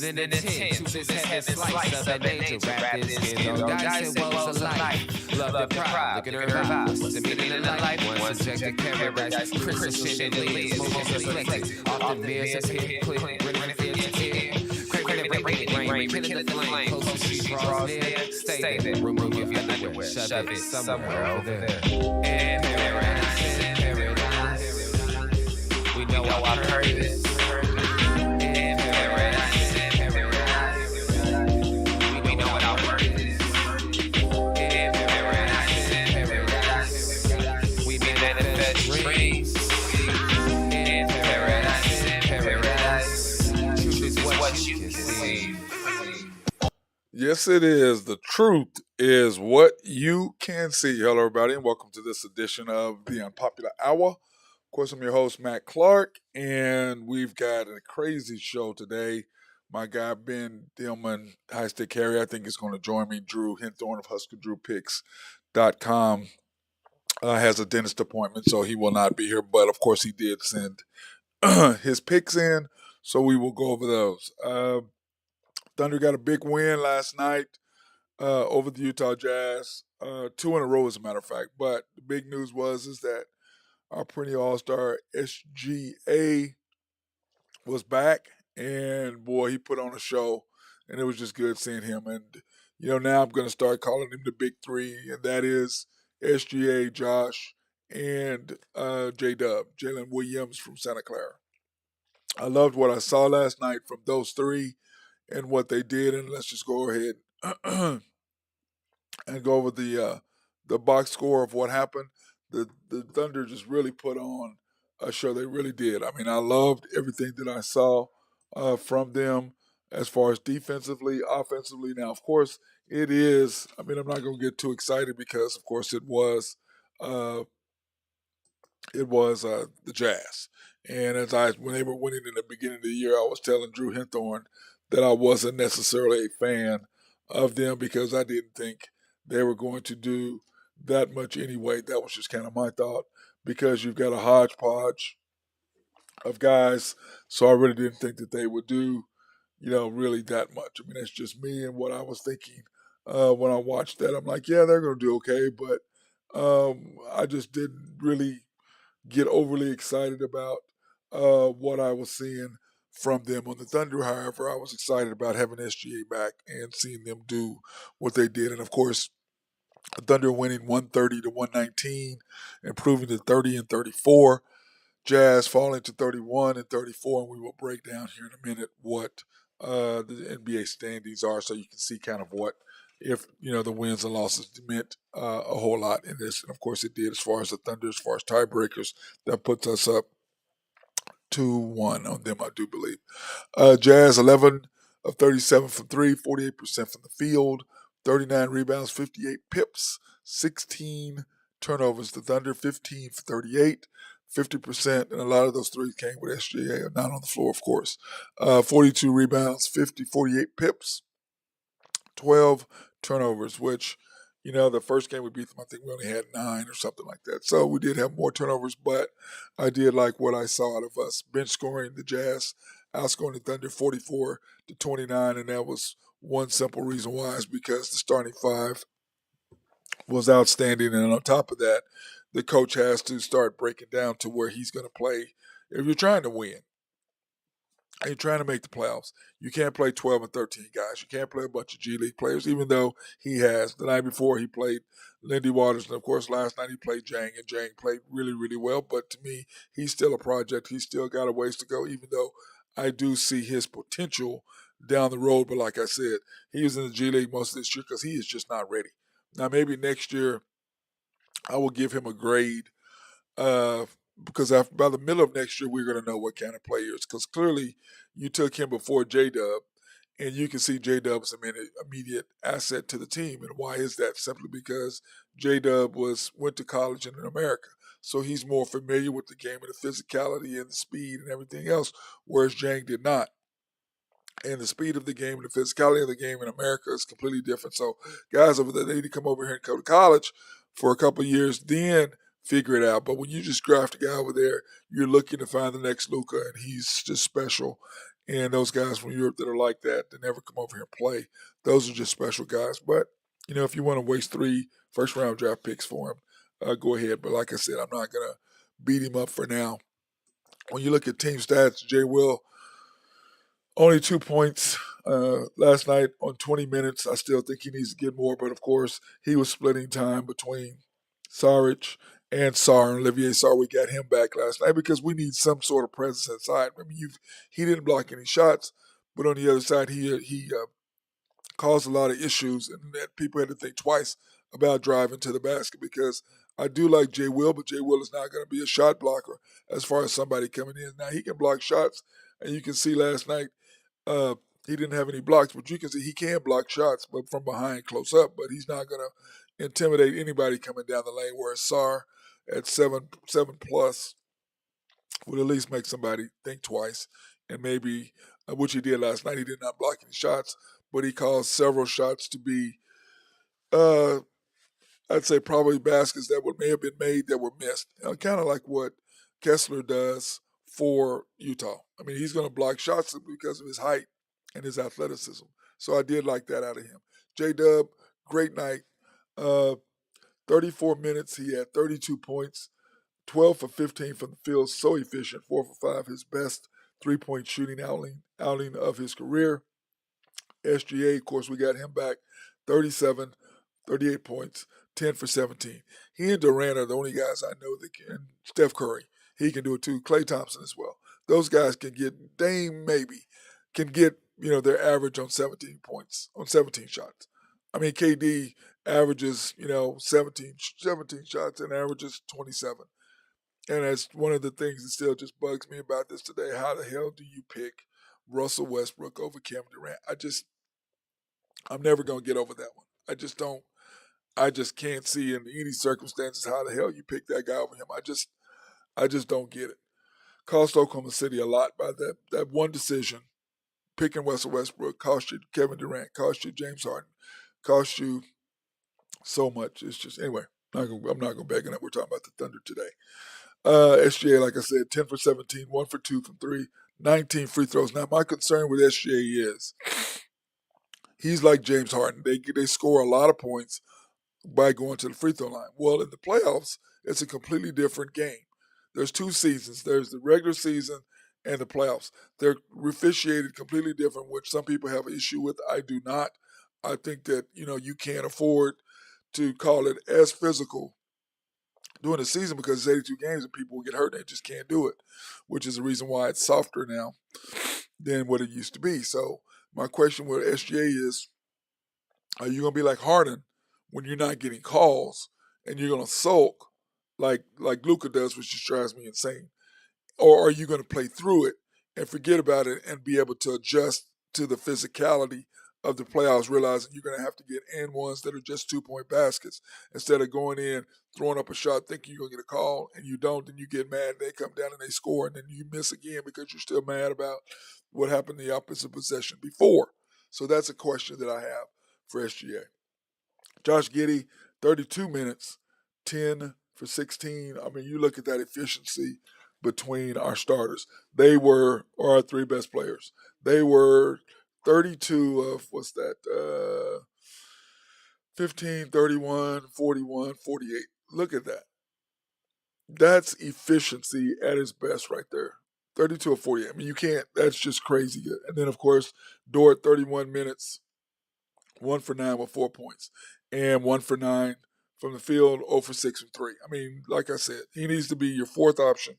Then attend to this heaven slice of an angel. Wrap this skin on dice and woes alike. Love and pride, look at her vows. The meaning of life, one subject to paradise. Christian lives, most reflected. Often bears a pit, put running fear to fear. Craving the rain, killing the flame. Close as she draws near, stay there. Remove your underwear, shove it somewhere over there. In paradise, in paradise. We know our purpose. In paradise, in paradise. We know what our worth is. In paradise, in paradise. We manifest dreams. In paradise, in paradise. Truth is what you can see. Yes, it is. The truth is what you can see. Hello, everybody, and welcome to this edition of the Unpopular Hour. Of course, I'm your host, Matt Clark, and we've got a crazy show today. My guy, Ben Dillman, High Stick Carrier, I think is going to join me. Drew Hinthorn of HuskerDrewPicks.com has a dentist appointment, so he will not be here. But, of course, he did send his picks in, so we will go over those. Thunder got a big win last night over the Utah Jazz, 2 in a row as a matter of fact. But the big news is that our perennial All-Star SGA was back, and boy, he put on a show, and it was just good seeing him. And now I'm going to start calling him the Big Three, and that is SGA, Josh, and J-Dub, Jalen Williams from Santa Clara. I loved what I saw last night from those three and what they did, and let's just go ahead and go over the box score of what happened. The Thunder just really put on a show. They really did. I mean, I loved everything that I saw from them as far as defensively, offensively. Now, of course, it is. I mean, I'm not going to get too excited because, of course, it was the Jazz. And when they were winning in the beginning of the year, I was telling Drew Hinthorn that I wasn't necessarily a fan of them because I didn't think they were going to do that much anyway. That was just kind of my thought because you've got a hodgepodge of guys, so I really didn't think that they would do, really that much. I mean, that's just me and what I was thinking when I watched that. I'm like, yeah, they're going to do okay, but I just didn't really get overly excited about what I was seeing from them. On the Thunder, however, I was excited about having SGA back and seeing them do what they did. And, of course, the Thunder winning 130 to 119, improving to 30 and 34. Jazz falling to 31 and 34, and we will break down here in a minute what the NBA standings are so you can see kind of what, if, the wins and losses meant a whole lot in this. And, of course, it did as far as the Thunder, as far as tiebreakers. That puts us up 2-1 on them, I do believe. Jazz, 11 of 37 from 3, 48% from the field, 39 rebounds, 58 pips, 16 turnovers. The Thunder, 15 for 38, 50%, and a lot of those threes came with SGA, not on the floor, of course. 42 rebounds, 48 pips, 12 turnovers, which, the first game we beat them, I think we only had 9 or something like that. So we did have more turnovers, but I did like what I saw out of us. Bench scoring, the Jazz outscoring the Thunder 44 to 29, and that was one simple reason why is because the starting five was outstanding. And on top of that, the coach has to start breaking down to where he's going to play. If you're trying to win, and you're trying to make the playoffs, you can't play 12 and 13 guys. You can't play a bunch of G League players, even though he has. The night before, he played Lindy Waters. And, of course, last night he played Jang, and Jang played really, really well. But to me, he's still a project. He's still got a ways to go, even though I do see his potential down the road. But like I said, he was in the G League most of this year because he is just not ready. Now, maybe next year I will give him a grade because by the middle of next year, we're going to know what kind of player he is. Because clearly, you took him before J-Dub, and you can see J-Dub as an immediate asset to the team. And why is that? Simply because J-Dub went to college in America. So he's more familiar with the game and the physicality and the speed and everything else, whereas Jang did not. And the speed of the game and the physicality of the game in America is completely different. So guys over there, they need to come over here and go to college for a couple of years, then figure it out. But when you just draft a guy over there, you're looking to find the next Luka, and he's just special. And those guys from Europe that are like that, that never come over here and play, those are just special guys. But, if you want to waste 3 first-round draft picks for him, go ahead. But like I said, I'm not going to beat him up for now. When you look at team stats, Jay Will, only 2 points last night on 20 minutes. I still think he needs to get more, but of course, he was splitting time between Saric and Sarr. Olivier Sarr, we got him back last night because we need some sort of presence inside. I mean, he didn't block any shots, but on the other side, he caused a lot of issues, and that people had to think twice about driving to the basket because I do like Jay Will, but Jay Will is not going to be a shot blocker as far as somebody coming in. Now, he can block shots, and you can see last night he didn't have any blocks, but you can see he can block shots, but from behind, close up. But he's not going to intimidate anybody coming down the lane. Whereas Sarr at seven plus would at least make somebody think twice, and maybe which he did last night. He did not block any shots, but he caused several shots to be, I'd say, probably baskets that may have been made that were missed. Kind of like what Kessler does for Utah. I mean, he's going to block shots because of his height and his athleticism. So I did like that out of him. J-Dub, great night. 34 minutes, he had 32 points, 12 for 15 from the field, so efficient, 4 for 5, his best three-point shooting outing of his career. SGA, of course, we got him back, 37, 38 points, 10 for 17. He and Durant are the only guys I know that can. Steph Curry, he can do it too. Klay Thompson as well. Those guys can get, Dame maybe, can get, their average on 17 points, on 17 shots. I mean, KD averages, 17 shots and averages 27. And that's one of the things that still just bugs me about this today. How the hell do you pick Russell Westbrook over Kevin Durant? I'm never going to get over that one. I just don't. I just can't see in any circumstances how the hell you pick that guy over him. I just don't get it. Cost Oklahoma City a lot by that one decision. Picking Russell Westbrook cost you Kevin Durant, cost you James Harden, cost you so much. It's just, anyway, I'm not going to beg it up. We're talking about the Thunder today. SGA, like I said, 10 for 17, 1 for 2 from 3, 19 free throws. Now, my concern with SGA is he's like James Harden. They score a lot of points by going to the free throw line. Well, in the playoffs, it's a completely different game. There's 2 seasons. There's the regular season and the playoffs. They're officiated completely different, which some people have an issue with. I do not. I think that, you can't afford to call it as physical during the season because it's 82 games and people will get hurt and they just can't do it, which is the reason why it's softer now than what it used to be. So my question with SGA is, are you going to be like Harden when you're not getting calls and you're going to sulk like Luka does, which just drives me insane? Or are you going to play through it and forget about it and be able to adjust to the physicality of the playoffs, realizing you're going to have to get and ones that are just 2-point baskets instead of going in, throwing up a shot, thinking you're going to get a call, and you don't, then you get mad, they come down and they score, and then you miss again because you're still mad about what happened in the opposite possession before. So that's a question that I have for SGA. Josh Giddey, 32 minutes, 10 for 16. I mean, you look at that efficiency between our starters. They were our 3 best players. They were 32 of, 15, 31, 41, 48. Look at that. That's efficiency at its best right there. 32 of 48. I mean, you can't, that's just crazy good. And then, of course, Dort, 31 minutes, 1 for 9 with 4 points, and 1 for 9 from the field, 0 for 6 from 3. I mean, like I said, he needs to be your 4th option.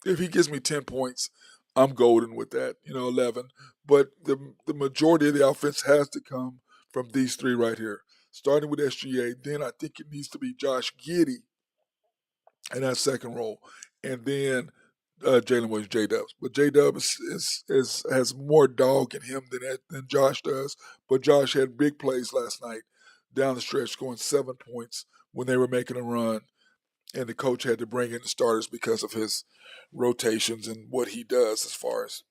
If he gives me 10 points, I'm golden with that, 11. But the majority of the offense has to come from these 3 right here. Starting with SGA, then I think it needs to be Josh Giddey in that second role. And then Jalen Williams, J-Dubs. But J-Dub has more dog in him than Josh does. But Josh had big plays last night down the stretch, scoring 7 points when they were making a run. And the coach had to bring in the starters because of his rotations and what he does as far as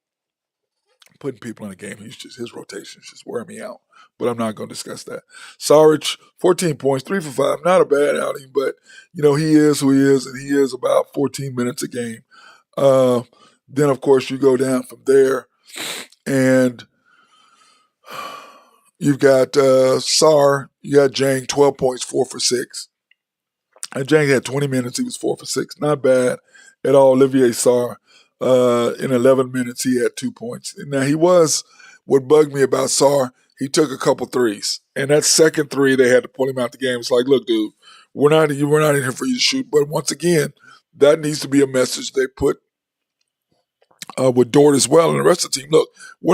putting people in the game. His rotations just wear me out. But I'm not going to discuss that. Sarich, 14 points, 3 for 5. Not a bad outing, but he is who he is, and he is about 14 minutes a game. Uh, then of course you go down from there, and you've got Sar. You got Jang, 12 points, 4 for 6. And Jang had 20 minutes. He was 4 for 6. Not bad at all. Olivier Sarr, in 11 minutes, he had 2 points. Now, what bugged me about Sarr, he took a couple threes. And that second three, they had to pull him out the game. It's like, look, dude, we're not in here for you to shoot. But once again, that needs to be a message they put with Dort as well and the rest of the team. Look,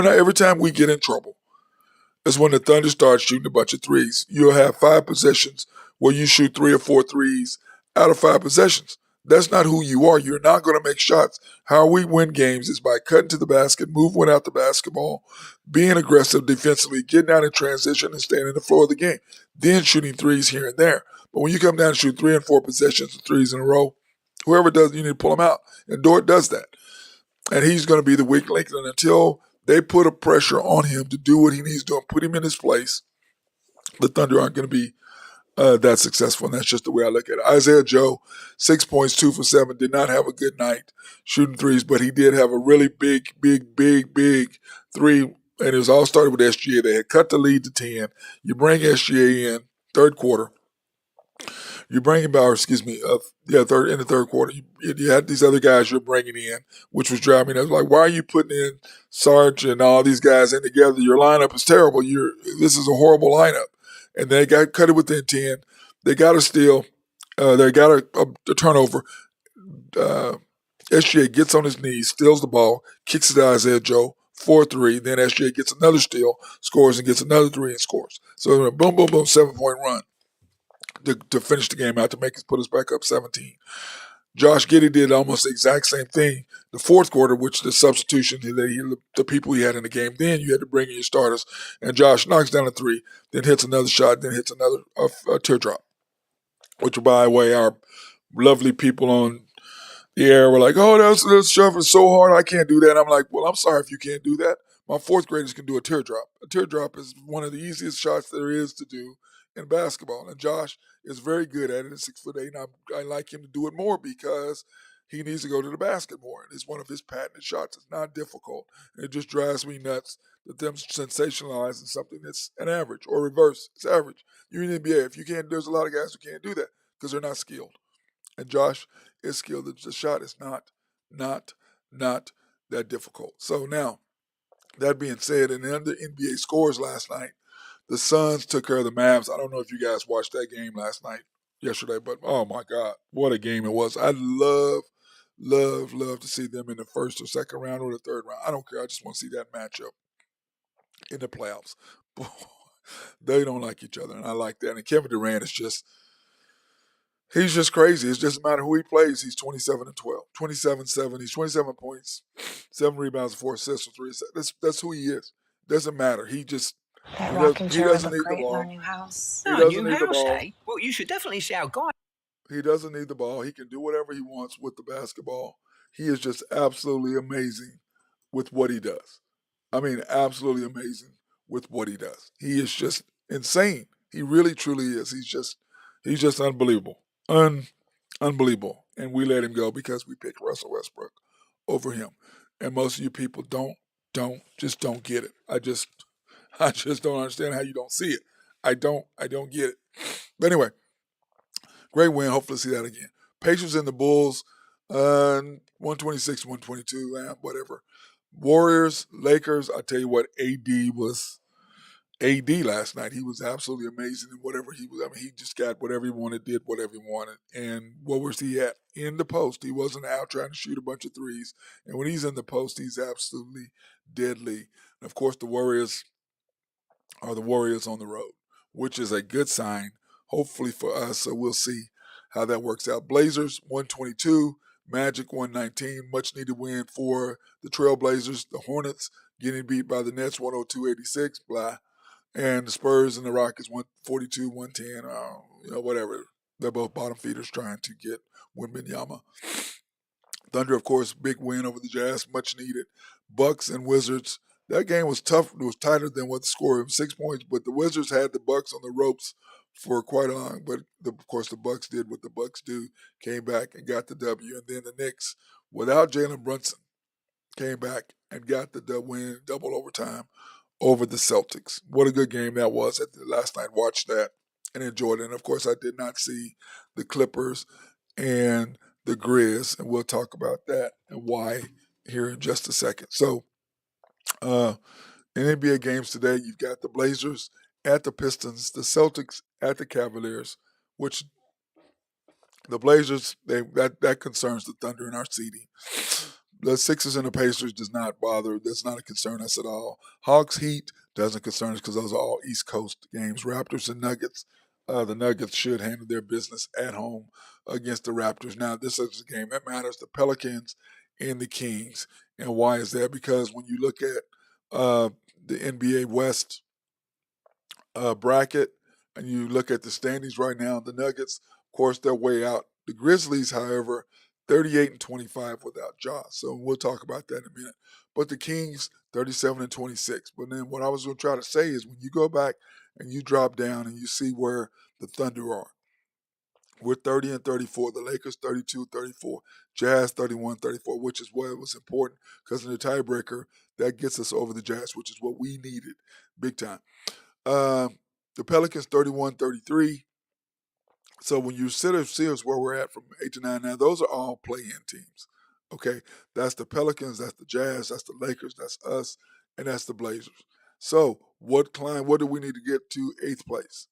every time we get in trouble, is when the Thunder start shooting a bunch of threes. You'll have 5 possessions where you shoot 3 or 4 threes out of 5 possessions. That's not who you are. You're not going to make shots. How we win games is by cutting to the basket, moving without the basketball, being aggressive defensively, getting out in transition and staying in the floor of the game, then shooting threes here and there. But when you come down and shoot 3 and 4 possessions of threes in a row, whoever does, you need to pull them out. And Dort does that. And he's going to be the weak link. And until they put a pressure on him to do what he needs to do and put him in his place, the Thunder aren't going to be that successful. And that's just the way I look at it. Isaiah Joe, 6 points, 2 for 7, did not have a good night shooting threes, but he did have a really big three. And it was all started with SGA. They had cut the lead to 10. You bring SGA in, third quarter. You bring him out, in the third quarter. You had these other guys you're bringing in, which was driving me. I was like, why are you putting in Sarge and all these guys in together? Your lineup is terrible. This is a horrible lineup. And they got cut it within 10. They got a steal. They got a turnover. SGA gets on his knees, steals the ball, kicks it to Isaiah Joe, 4-3. Then SGA gets another steal, scores, and gets another 3 and scores. So boom, boom, boom, 7-point run to finish the game out to put us back up 17. Josh Giddey did almost the exact same thing the fourth quarter, which the substitution, the people he had in the game. Then you had to bring in your starters, and Josh knocks down a 3, then hits another shot, then hits another teardrop, which, by the way, our lovely people on the air were like, oh, that's shove is so hard, I can't do that. I'm like, well, I'm sorry if you can't do that. My fourth graders can do a teardrop. A teardrop is one of the easiest shots there is to do in basketball. And Josh is very good at it at 6'8", and I like him to do it more because he needs to go to the basket more. And it's one of his patented shots. It's not difficult. And it just drives me nuts that them sensationalizing something that's an average or reverse. It's average. You're in the NBA. If you can't, there's a lot of guys who can't do that because they're not skilled. And Josh is skilled. The shot is not that difficult. So now, that being said, in the NBA scores last night, the Suns took care of the Mavs. I don't know if you guys watched that game yesterday, but oh my God, what a game it was. I love to see them in the first or second round or the third round. I don't care. I just want to see that matchup in the playoffs. They don't like each other, and I like that. And Kevin Durant he's just crazy. It doesn't matter who he plays. He's 27 and 12, 27-7. He's 27 points, 7 rebounds, 4 assists, 3 assists. That's who he is. Doesn't matter. He rocking chair would doesn't look need the great in our ball. new house. He doesn't need the ball. Eh? Well, you should definitely see how Guy. He doesn't need the ball. He can do whatever he wants with the basketball. He is just absolutely amazing with what he does. I mean, absolutely amazing with what he does. He is just insane. He really, truly is. He's just unbelievable. Unbelievable. And we let him go because we picked Russell Westbrook over him. And most of you people don't get it. I just don't understand how you don't see it. I don't get it. But anyway, great win. Hopefully see that again. Pacers and the Bulls, 126, 122, whatever. Warriors, Lakers, I tell you what, AD was AD last night. He was absolutely amazing in whatever he was. I mean, he just got whatever he wanted, did whatever he wanted. And what was he at? In the post. He wasn't out trying to shoot a bunch of threes. And when he's in the post, he's absolutely deadly. And of course, the Warriors are the Warriors on the road, which is a good sign, hopefully for us. So we'll see how that works out. Blazers, 122. Magic, 119. Much needed win for the Trailblazers. The Hornets getting beat by the Nets, 102-86. Blah. And the Spurs and the Rockets, 142, 110, whatever. They're both bottom feeders trying to get Wembanyama. Thunder, of course, big win over the Jazz, much needed. Bucks and Wizards, That game was tough. It was tighter than what the score was, 6 points. But the Wizards had the Bucks on the ropes for quite a long. But of course, the Bucks did what the Bucks do, came back and got the W. And then the Knicks, without Jalen Brunson, came back and got the win, double overtime over the Celtics. What a good game that was at the last night. Watched that and enjoyed it. And of course, I did not see the Clippers and the Grizz, and we'll talk about that and why here in just a second. So, in NBA games today, you've got the Blazers at the Pistons, the Celtics at the Cavaliers, which the Blazers, that concerns the Thunder in our seeding. The Sixers and the Pacers does not bother. That's not a concern us at all. Hawks Heat doesn't concern us because those are all East Coast games. Raptors and Nuggets. The Nuggets should handle their business at home against the Raptors. Now, this is a game that matters. The Pelicans and the Kings. And why is that? Because when you look at the NBA West bracket and you look at the standings right now, the Nuggets, of course, they're way out. The Grizzlies, however, 38-25 without Ja. So we'll talk about that in a minute. But the Kings, 37-26. But then what I was going to try to say is when you go back and you drop down and you see where the Thunder are, we're 30-34. The Lakers 32-34. Jazz 31-34, which is what was important because in the tiebreaker, that gets us over the Jazz, which is what we needed big time. The Pelicans 31-33. So when you see us where we're at from 8 to 9 now, those are all play-in teams. Okay, that's the Pelicans, that's the Jazz, that's the Lakers, that's us, and that's the Blazers. So what do we need to get to 8th place?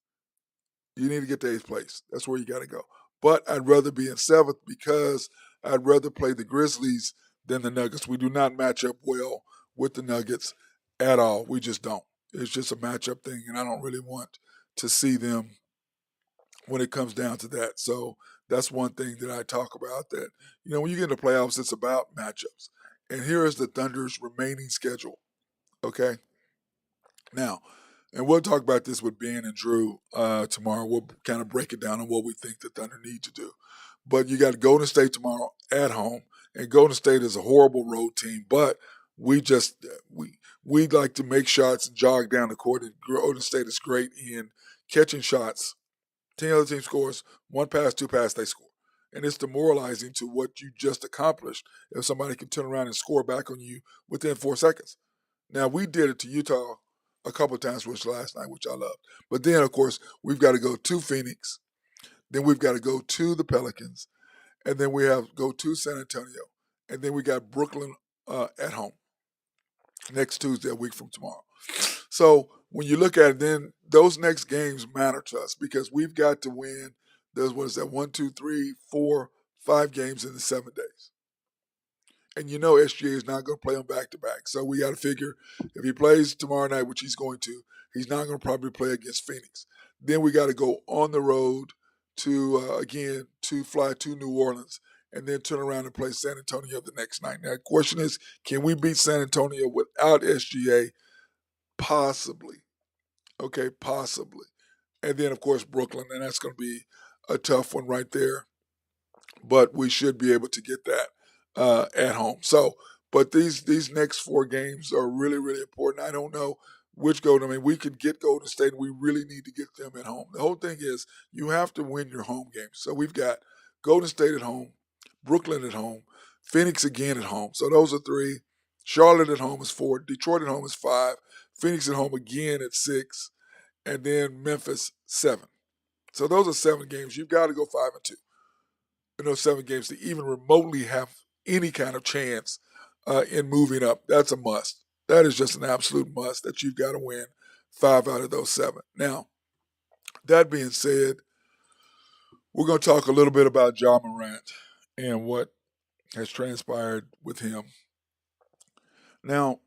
You need to get to 8th place. That's where you got to go. But I'd rather be in 7th because I'd rather play the Grizzlies than the Nuggets. We do not match up well with the Nuggets at all. We just don't. It's just a matchup thing, and I don't really want to see them when it comes down to that. So that's one thing that I talk about that, when you get into playoffs, it's about matchups. And here is the Thunder's remaining schedule. Okay. Now, and we'll talk about this with Ben and Drew tomorrow. We'll kind of break it down on what we think the Thunder need to do. But you got Golden State tomorrow at home. And Golden State is a horrible road team, but we like to make shots and jog down the court. And Golden State is great in catching shots. 10 other team scores, 1 pass, 2 pass, they score. And it's demoralizing to what you just accomplished if somebody can turn around and score back on you within 4 seconds. Now, we did it to Utah a couple of times, which last night, which I loved. But then, of course, we've got to go to Phoenix. Then we've got to go to the Pelicans. And then we have to go to San Antonio. And then we got Brooklyn at home next Tuesday, a week from tomorrow. So when you look at it, then those next games matter to us because we've got to win. There's 1, 2, 3, 4, 5 games in the 7 days. And SGA is not going to play them back to back. So we got to figure if he plays tomorrow night, which he's going to, he's not going to probably play against Phoenix. Then we got to go on the road to fly to New Orleans and then turn around and play San Antonio the next night. Now, the question is, can we beat San Antonio without SGA? Possibly. Okay, possibly. And then, of course, Brooklyn, and that's going to be a tough one right there. But we should be able to get that at home. So, but these next 4 games are really, really important. I don't know which Golden. I mean, we could get Golden State, and we really need to get them at home. The whole thing is you have to win your home games. So we've got Golden State at home, Brooklyn at home, Phoenix again at home. So those are 3. Charlotte at home is 4. Detroit at home is 5. Phoenix at home again at 6. And then Memphis 7. So those are 7 games. You've got to go 5-2 in those 7 games to even remotely have any kind of chance in moving up. That's a must. That is just an absolute must that you've got to win 5 out of those 7. Now, that being said, we're going to talk a little bit about Ja Morant and what has transpired with him. Now,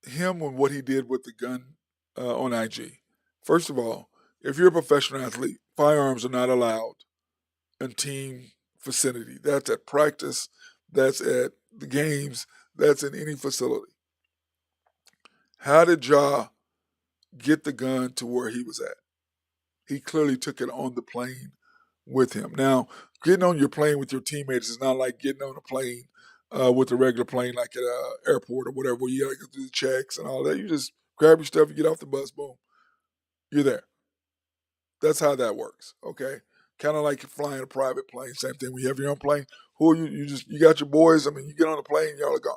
him and what he did with the gun on IG. First of all, if you're a professional athlete, firearms are not allowed in team vicinity. That's at practice, that's at the games, that's in any facility. How did Ja get the gun to where he was at? He clearly took it on the plane with him. Now, getting on your plane with your teammates is not like getting on a plane with the regular plane, like at an airport or whatever, where you got to go through the checks and all that. You just grab your stuff, you get off the bus, boom, you're there. That's how that works. Okay, kind of like flying a private plane. Same thing. When you have your own plane, who are you? You got your boys. I mean, you get on the plane, y'all are gone.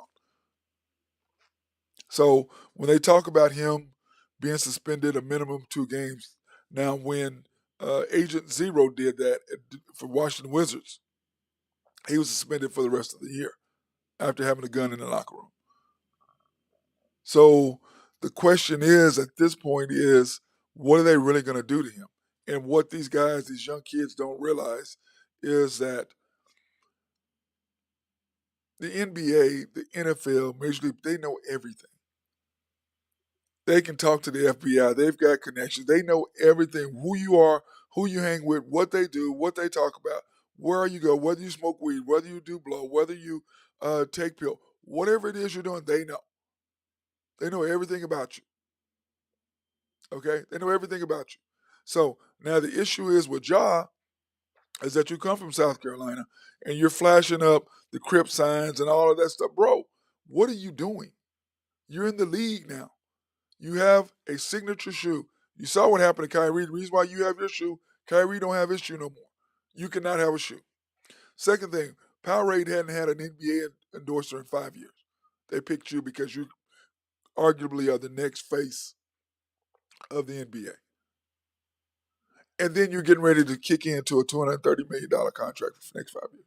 So when they talk about him being suspended a minimum 2 games, now when Agent Zero did that for Washington Wizards, he was suspended for the rest of the year after having a gun in the locker room. So the question is at this point is, what are they really going to do to him? And what these guys, these young kids don't realize is that the NBA, the NFL, Major League, they know everything. They can talk to the FBI. They've got connections. They know everything, who you are, who you hang with, what they do, what they talk about, where you go, whether you smoke weed, whether you do blow, whether you take pill, whatever it is you're doing, they know. They know everything about you. Okay? They know everything about you. So now the issue is with Ja is that you come from South Carolina and you're flashing up the Crip signs and all of that stuff. Bro, what are you doing? You're in the league now. You have a signature shoe. You saw what happened to Kyrie. The reason why you have your shoe, Kyrie don't have his shoe no more. You cannot have a shoe. Second thing, Powerade hadn't had an NBA endorser in 5 years. They picked you because you arguably are the next face of the NBA. And then you're getting ready to kick into a $230 million contract for the next 5 years.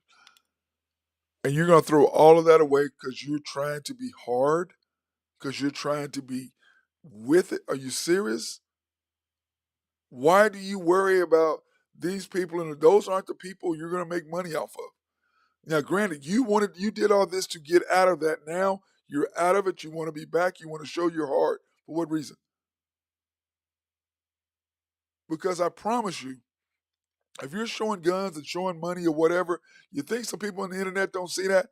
And you're going to throw all of that away because you're trying to be hard, because you're trying to be with it. Are you serious? Why do you worry about these people? And those aren't the people you're going to make money off of. Now, granted, you did all this to get out of that. Now you're out of it. You want to be back. You want to show your heart. For what reason? Because I promise you, if you're showing guns and showing money or whatever, you think some people on the internet don't see that?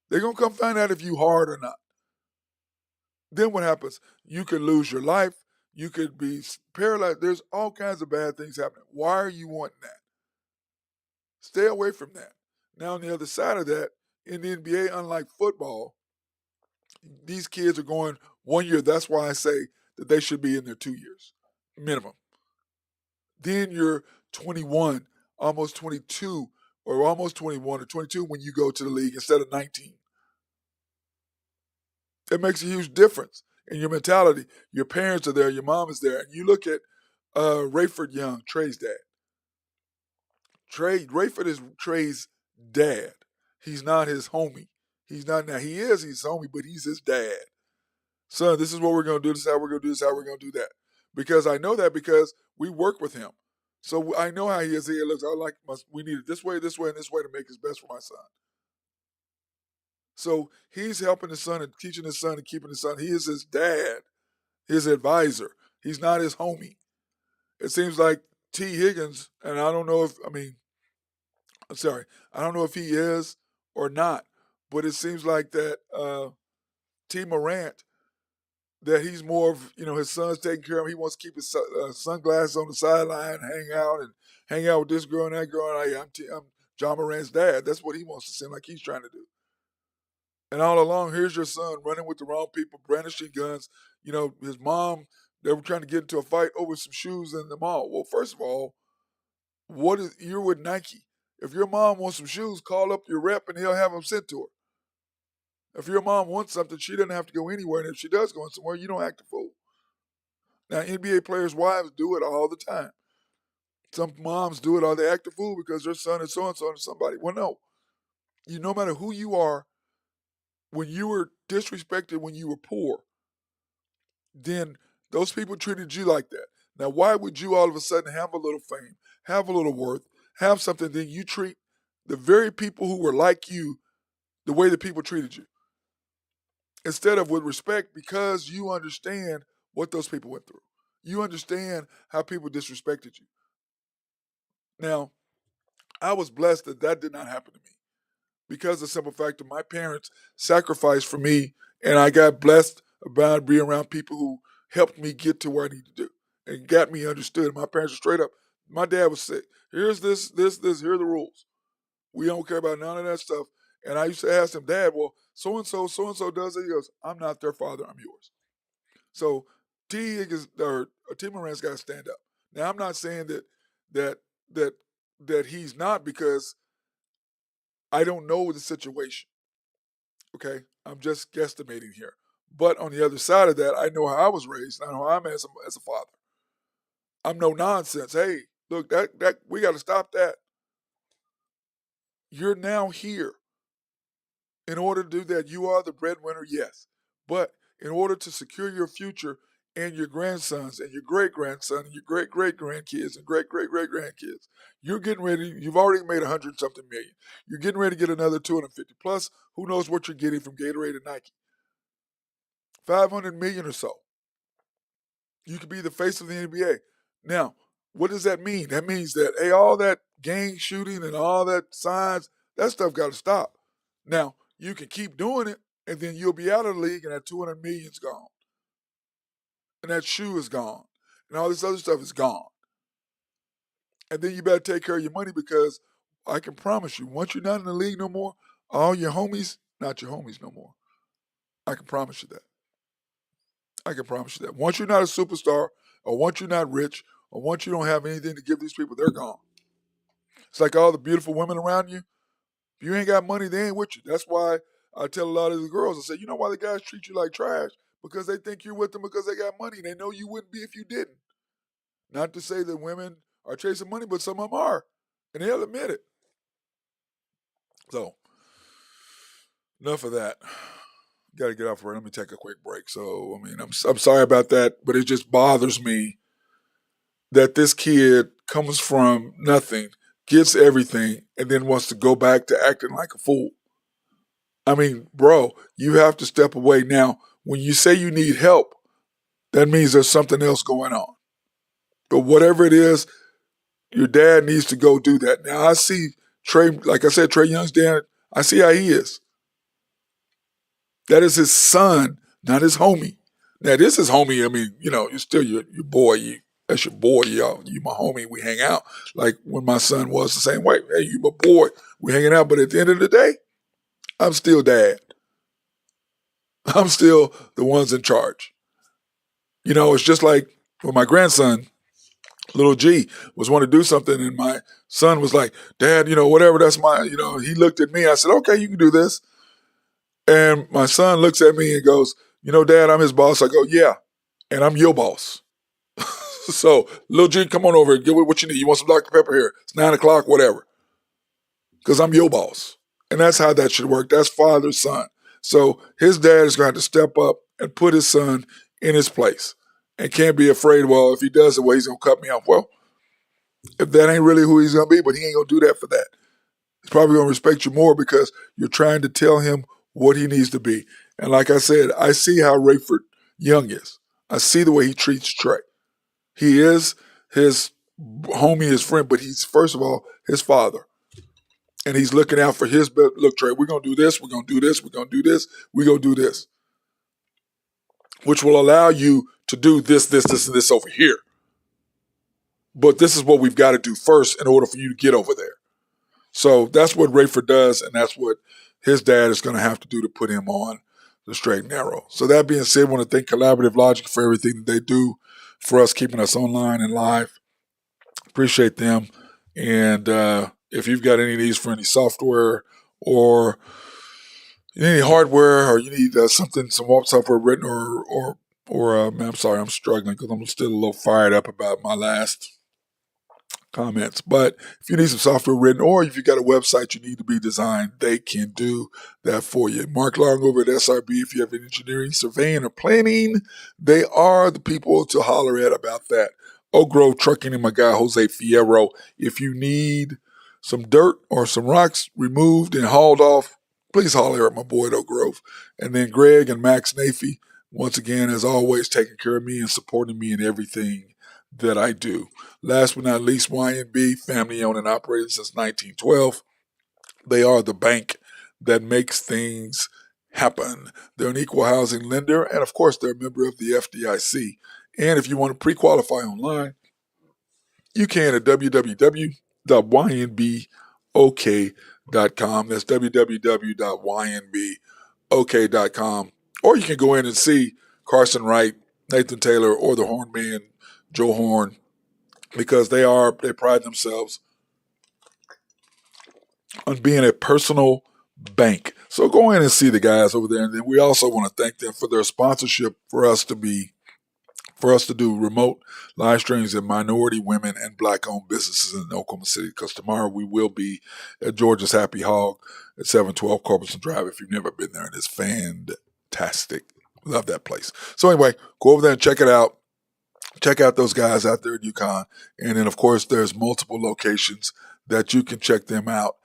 They're going to come find out if you hard or not. Then what happens? You could lose your life. You could be paralyzed. There's all kinds of bad things happening. Why are you wanting that? Stay away from that. Now, on the other side of that, in the NBA, unlike football, these kids are going 1 year. That's why I say that they should be in there 2 years, minimum. Then you're 21, almost 22, or almost 21 or 22 when you go to the league instead of 19. It makes a huge difference in your mentality. Your parents are there, your mom is there. And you look at Rayford Young, Trey's dad. Rayford is Trey's dad. He's not his homie. He's not now. He is his homie, but he's his dad. Son, this is what we're gonna do. This is how we're gonna do this. How we're gonna do that. Because I know that because we work with him. So I know how he is. He looks. We need it this way, and this way to make his best for my son. So he's helping his son and teaching his son and keeping his son. He is his dad, his advisor. He's not his homie. It seems like T. Higgins, and I don't know if I don't know if he is or not, but it seems like that T. Morant, that he's more of, his son's taking care of him. He wants to keep his sunglasses on the sideline, hang out with this girl and that girl. And I'm John Morant's dad. That's what he wants to seem like he's trying to do. And all along, here's your son running with the wrong people, brandishing guns. His mom, they were trying to get into a fight over some shoes in the mall. Well, first of all, you're with Nike. If your mom wants some shoes, call up your rep and he'll have them sent to her. If your mom wants something, she doesn't have to go anywhere. And if she does go somewhere, you don't act a fool. Now, NBA players' wives do it all the time. Some moms do it all. They act a fool because their son is so-and-so to somebody. Well, no. No matter who you are, when you were disrespected when you were poor, then those people treated you like that. Now, why would you all of a sudden have a little fame, have a little worth, have something, then you treat the very people who were like you the way that people treated you? Instead of with respect, because you understand what those people went through. You understand how people disrespected you. Now, I was blessed that did not happen to me because of the simple fact that my parents sacrificed for me, and I got blessed about being around people who helped me get to where I need to do and got me understood. My parents were straight up. My dad was sick. Here's this, here are the rules. We don't care about none of that stuff. And I used to ask him, Dad, well, so and so does it. He goes, I'm not their father, I'm yours. So T. Moran's got to stand up. Now I'm not saying that that that he's not, because I don't know the situation. Okay, I'm just guesstimating here. But on the other side of that, I know how I was raised. I know how I'm as a father. I'm no nonsense. Hey, look, that we got to stop that. You're now here. In order to do that, you are the breadwinner, yes. But in order to secure your future and your grandsons and your great grandson and your great great grandkids and great great great grandkids, you're getting ready. You've already made 100 something million. You're getting ready to get another 250 plus. Who knows what you're getting from Gatorade and Nike? 500 million or so. You could be the face of the NBA. Now, what does that mean? That means that, hey, all that gang shooting and all that signs, that stuff got to stop. Now, you can keep doing it, and then you'll be out of the league, and that 200 million's gone, and that shoe is gone, and all this other stuff is gone. And then you better take care of your money, because I can promise you, once you're not in the league no more, all your homies, not your homies no more. I can promise you that. I can promise you that. Once you're not a superstar, or once you're not rich, or once you don't have anything to give these people, they're gone. It's like all the beautiful women around you. If you ain't got money, they ain't with you. That's why I tell a lot of the girls, I say, you know why the guys treat you like trash? Because they think you're with them because they got money. They know you wouldn't be if you didn't. Not to say that women are chasing money, but some of them are. And they'll admit it. So, enough of that. Got to get off for it. Let me take a quick break. So, I mean, I'm sorry about that, but it just bothers me that this kid comes from nothing, gets everything, and then wants to go back to acting like a fool. I mean, bro, you have to step away. Now, when you say you need help, that means there's something else going on. But whatever it is, your dad needs to go do that. Now, I see Trey, like I said, Trey Young's dad, I see how he is. That is his son, not his homie. Now, this is homie. I mean, you're still your boy. That's your boy, y'all. You my homie. We hang out. Like when my son was the same way. Hey, you my boy. We hanging out. But at the end of the day, I'm still dad. I'm still the ones in charge. It's just like when my grandson, little G, was wanting to do something, and my son was like, Dad, whatever, that's my, he looked at me. I said, okay, you can do this. And my son looks at me and goes, Dad, I'm his boss. I go, yeah, and I'm your boss. So, little G, come on over. Get what you need. You want some Dr. Pepper here? It's 9:00, whatever. Because I'm your boss. And that's how that should work. That's father, son. So his dad is going to have to step up and put his son in his place. And can't be afraid, well, if he does it, well, he's going to cut me off. Well, if that ain't really who he's going to be, but he ain't going to do that for that. He's probably going to respect you more because you're trying to tell him what he needs to be. And like I said, I see how Rayford Young is. I see the way he treats Trey. He is his homie, his friend, but he's, first of all, his father. And he's looking out for his, look, Trey, we're going to do this, we're going to do this, we're going to do this, we're going to do this. Which will allow you to do this, and this over here. But this is what we've got to do first in order for you to get over there. So that's what Rayford does, and that's what his dad is going to have to do to put him on the straight and narrow. So that being said, I want to thank Collaborative Logic for everything that they do for us, keeping us online and live. Appreciate them. And if you've got any needs for any software or you need any hardware or you need some software written or I'm sorry, I'm struggling because I'm still a little fired up about my last comments. But if you need some software written or if you got a website you need to be designed, they can do that for you. Mark Long over at SRB, if you have engineering, surveying, or planning, they are the people to holler at about that. Oak Grove Trucking and my guy Jose Fierro. If you need some dirt or some rocks removed and hauled off, please holler at my boy at Oak Grove. And then Greg and Max Nafee, once again, as always, taking care of me and supporting me in everything that I do. Last but not least, YNB, family owned and operated since 1912. They are the bank that makes things happen. They're an equal housing lender, and of course, they're a member of the FDIC. And if you want to pre-qualify online, you can at www.ynbonline.com. ynbok.com. That's www.ynbok.com. Or you can go in and see Carson Wright, Nathan Taylor, or the Horn Man, Joe Horn, because they pride themselves on being a personal bank. So go in and see the guys over there. And then we also want to thank them for their sponsorship for us to do remote live streams in minority, women, and black-owned businesses in Oklahoma City. Because tomorrow we will be at Georgia's Happy Hog at 712 Corbeson Drive. If you've never been there, and it's fantastic. Love that place. So anyway, go over there and check it out. Check out those guys out there at UConn. And then, of course, there's multiple locations that you can check them out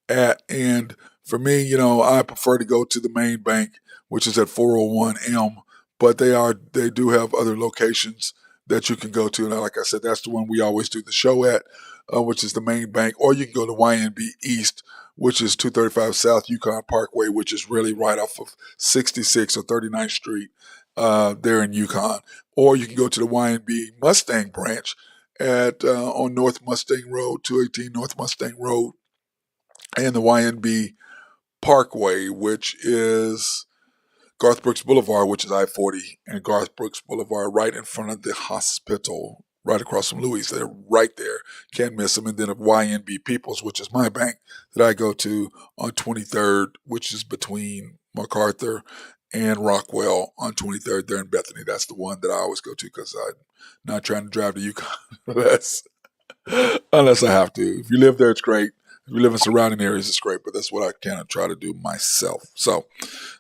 at. And for me, I prefer to go to the main bank, which is at 401 M. But they do have other locations that you can go to. And like I said, that's the one we always do the show at, which is the main bank. Or you can go to YNB East, which is 235 South Yukon Parkway, which is really right off of 66 or 39th Street there in Yukon. Or you can go to the YNB Mustang branch on North Mustang Road, 218 North Mustang Road, and the YNB Parkway, which is Garth Brooks Boulevard, which is I-40, and Garth Brooks Boulevard right in front of the hospital, right across from Louis. They're right there. Can't miss them. And then at YNB Peoples, which is my bank that I go to on 23rd, which is between MacArthur and Rockwell on 23rd there in Bethany. That's the one that I always go to because I'm not trying to drive to Yukon unless I have to. If you live there, it's great. If you live in surrounding areas, it's great, but that's what I kind of try to do myself. So,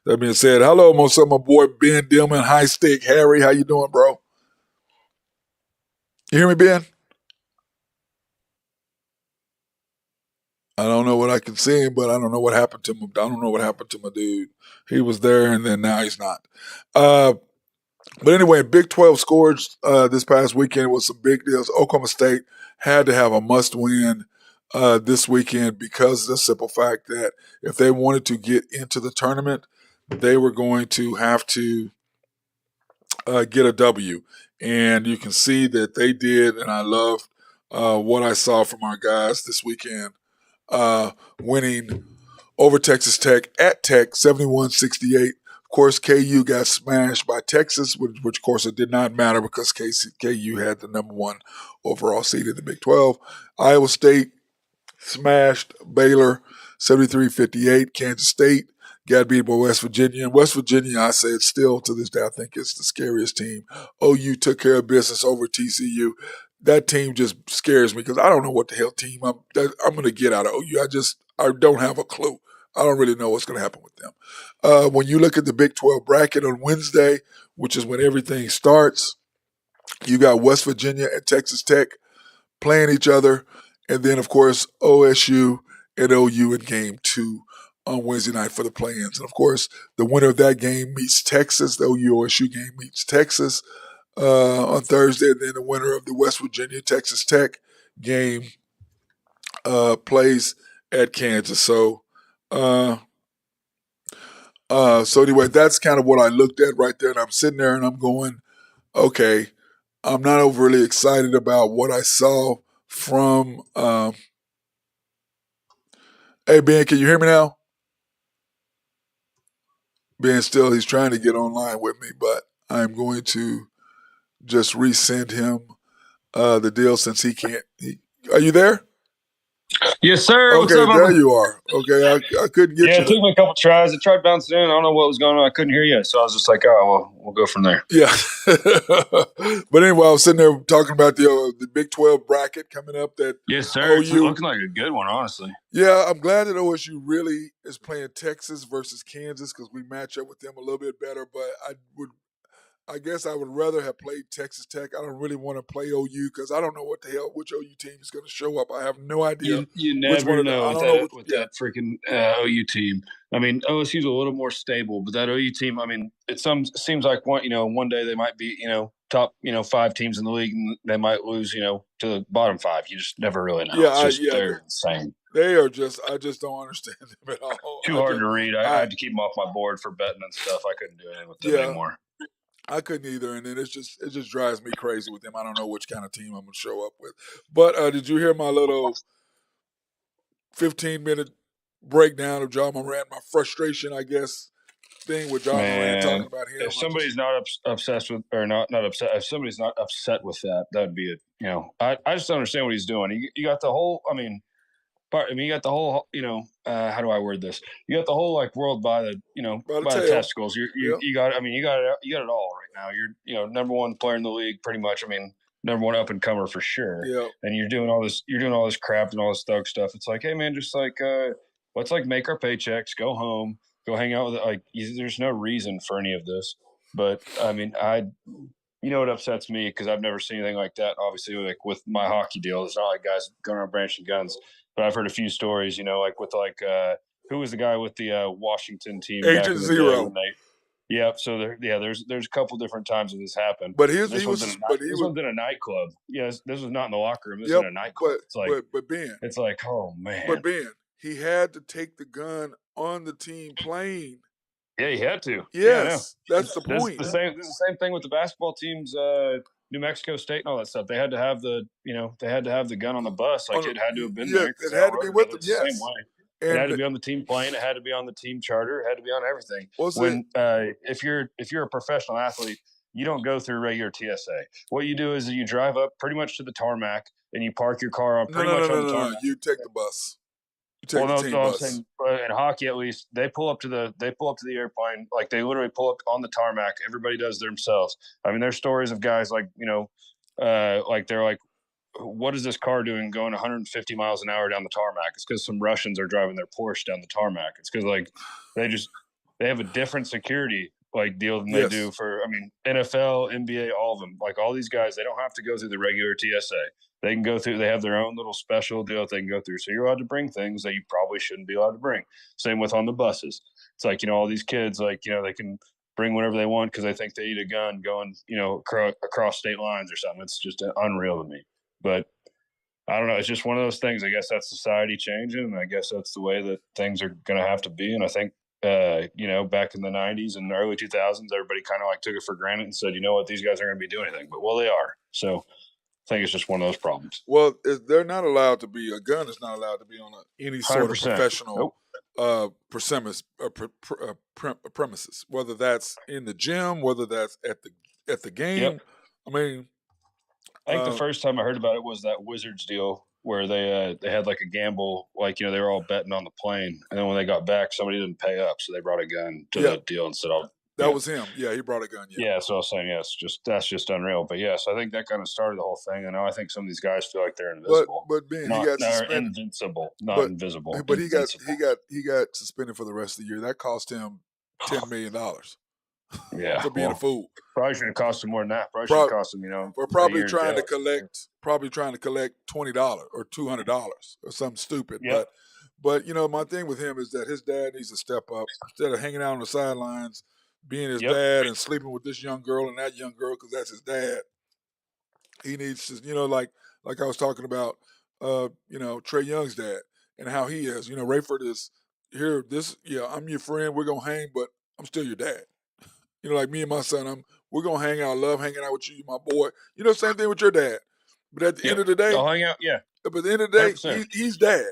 that being said, hello, my boy Ben Dillman, High Stake Harry. How you doing, bro? You hear me, Ben? I don't know what I can see him, but I don't know what happened to him. I don't know what happened to my dude. He was there, and then now he's not. But anyway, Big 12 scores this past weekend was some big deals. Oklahoma State had to have a must-win this weekend because of the simple fact that if they wanted to get into the tournament, they were going to have to get a W. And you can see that they did, and I love what I saw from our guys this weekend, winning over Texas Tech at Tech 71-68. Of course, KU got smashed by Texas, which of course it did not matter because KU had the number one overall seed in the Big 12. Iowa State smashed Baylor 73-58. Kansas State got beat by West Virginia. And West Virginia, I say it's still to this day, I think it's the scariest team. OU took care of business over TCU. That team just scares me because I don't know what the hell team I'm going to get out of OU. I don't have a clue. I don't really know what's going to happen with them. When you look at the Big 12 bracket on Wednesday, which is when everything starts, you got West Virginia and Texas Tech playing each other. And then, of course, OSU and OU in game 2 on Wednesday night for the play-ins. And, of course, the winner of that game meets Texas. The OU-OSU game meets Texas on Thursday. And then the winner of the West Virginia-Texas Tech game plays at Kansas. So anyway, that's kind of what I looked at right there. And I'm sitting there and I'm going, okay, I'm not overly excited about what I saw from hey, Ben, can you hear me now? Ben he's trying to get online with me, but I'm going to just resend him the deal since he can't. Are you there? Yes, sir. Okay, what's up, there you are. Okay, I couldn't get you. Yeah, it took me a couple tries. I tried bouncing in. I don't know what was going on. I couldn't hear you. So I was just like, oh, well, we'll go from there. Yeah. But anyway, I was sitting there talking about the Big 12 bracket coming up. That Yes, sir. It's looking like a good one, honestly. Yeah, I'm glad that OSU really is playing Texas versus Kansas because we match up with them a little bit better. But I guess I would rather have played Texas Tech. I don't really want to play OU because I don't know what the hell which OU team is going to show up. I have no idea. You never know with that freaking OU team. I mean, OSU's a little more stable, but that OU team, I mean, it seems like one day they might be top 5 teams in the league, and they might lose to the bottom 5. You just never really know. They're insane. They are I just don't understand them at all. Too hard to read. I had to keep them off my board for betting and stuff. I couldn't do anything with them anymore. I couldn't either, and then it just drives me crazy with them. I don't know which kind of team I'm going to show up with. But did you hear my little 15-minute breakdown of John Morant, my frustration, I guess, thing with John Morant talking about him. If somebody's not obsessed with, or not upset, if somebody's not upset with that, that'd be I just don't understand what he's doing. You got the whole, you got the whole, how do I word this? You got the whole like world by the, by the testicles. You got it all right now. You're, number one player in the league, pretty much. Number one up and comer for sure. Yeah. And you're doing all this crap and all this thug stuff. It's like, hey man, just like, let's like make our paychecks, go home, go hang out with there's no reason for any of this. But what upsets me, because I've never seen anything like that. Obviously, like with my hockey deal, it's not like guys going around brandishing guns. But I've heard a few stories, like with who was the guy with the Washington team? Agent Zero. Yep. So there's a couple different times when this happened. But this one's in a nightclub. Yes, this was not in the locker room. This was in a nightclub. But Ben, it's like, oh man. But Ben, he had to take the gun on the team plane. Yeah, he had to. Yes, that's the point. This is the same thing with the basketball teams. New Mexico State and all that stuff. They had to have the gun on the bus. Like it had to have been there. It had to be with them. Yes. The same way. It had to be on the team plane. It had to be on the team charter. It had to be on everything. If you're a professional athlete, you don't go through regular TSA. What you do is you drive up pretty much to the tarmac and you park your car on pretty much on the tarmac. You take the bus. I'm saying, in hockey at least, they pull up to the airplane, like they literally pull up on the tarmac. Everybody does themselves. There's stories of guys like like they're like, what is this car doing going 150 miles an hour down the tarmac? It's because some Russians are driving their Porsche down the tarmac. It's because like they have a different security like deal than they do for NFL, NBA, all of them. Like all these guys, they don't have to go through the regular TSA. They can go through. They have their own little special deal that they can go through. So you're allowed to bring things that you probably shouldn't be allowed to bring. Same with on the buses. It's like all these kids like they can bring whatever they want because they think they need a gun going across state lines or something. It's just unreal to me. But I don't know. It's just one of those things. I guess that's society changing, and I guess that's the way that things are going to have to be. And I think back in the 90s and the early 2000s, everybody kind of like took it for granted and said, you know what, these guys aren't going to be doing anything. But they are. So I think it's just one of those problems. Well, they're not allowed to be. A gun is not allowed to be on any sort of professional premises, whether that's in the gym, whether that's at the game. Yep. I think the first time I heard about it was that Wizards deal where they had like a gamble, like they were all betting on the plane, and then when they got back, somebody didn't pay up, so they brought a gun to the deal and said, That was him. Yeah, he brought a gun. Yeah, so I was saying, that's just unreal. But yes, I think that kind of started the whole thing. And now I think some of these guys feel like they're invisible. But Ben, he got suspended. Invincible, not invisible. But he got suspended for the rest of the year. That cost him $10 million. Yeah, for being a fool. Probably should have cost him more than that. Probably should have cost him, We're probably trying to collect $20 or $200 or something stupid. Yep. But my thing with him is that his dad needs to step up instead of hanging out on the sidelines, being his dad and sleeping with this young girl and that young girl because that's his dad. He needs to, like I was talking about, Trae Young's dad and how he is. Rayford is here. I'm your friend. We're gonna hang, but I'm still your dad. Like me and my son, we're gonna hang out. I love hanging out with you, my boy. Same thing with your dad. But at the end of the day, I'll hang out. Yeah. But at the end of the day, he's dad.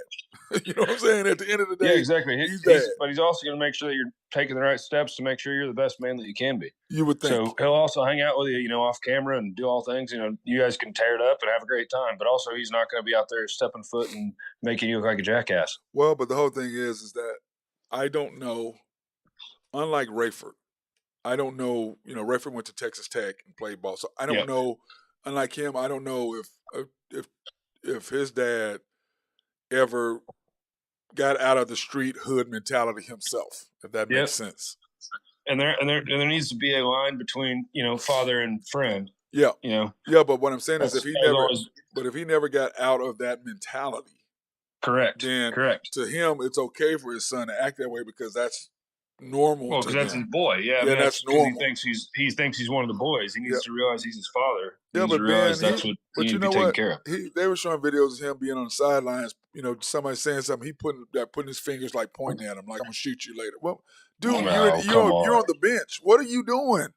You know what I'm saying? At the end of the day, yeah, exactly. He's dad. But he's also going to make sure that you're taking the right steps to make sure you're the best man that you can be. You would think. So he'll also hang out with you, off camera and do all things. You guys can tear it up and have a great time. But also, he's not going to be out there stepping foot and making you look like a jackass. Well, but the whole thing is that I don't know. Unlike Rayford, I don't know. Rayford went to Texas Tech and played ball, so I don't know. Unlike him, I don't know if his dad ever got out of the street hood mentality himself, if that makes sense. And there needs to be a line between father and friend. Yeah, yeah. But what I'm saying is, if he never got out of that mentality, correct. To him, it's okay for his son to act that way because that's normal. Well, because that's his boy. Yeah, that's normal. He thinks he's one of the boys. He needs to realize he's his father. He needs to realize that's what he needs to be taken care of. They were showing videos of him being on the sidelines. Somebody saying something. He putting his fingers like pointing at him, like I'm gonna shoot you later. Well, dude, you're on the bench. What are you doing?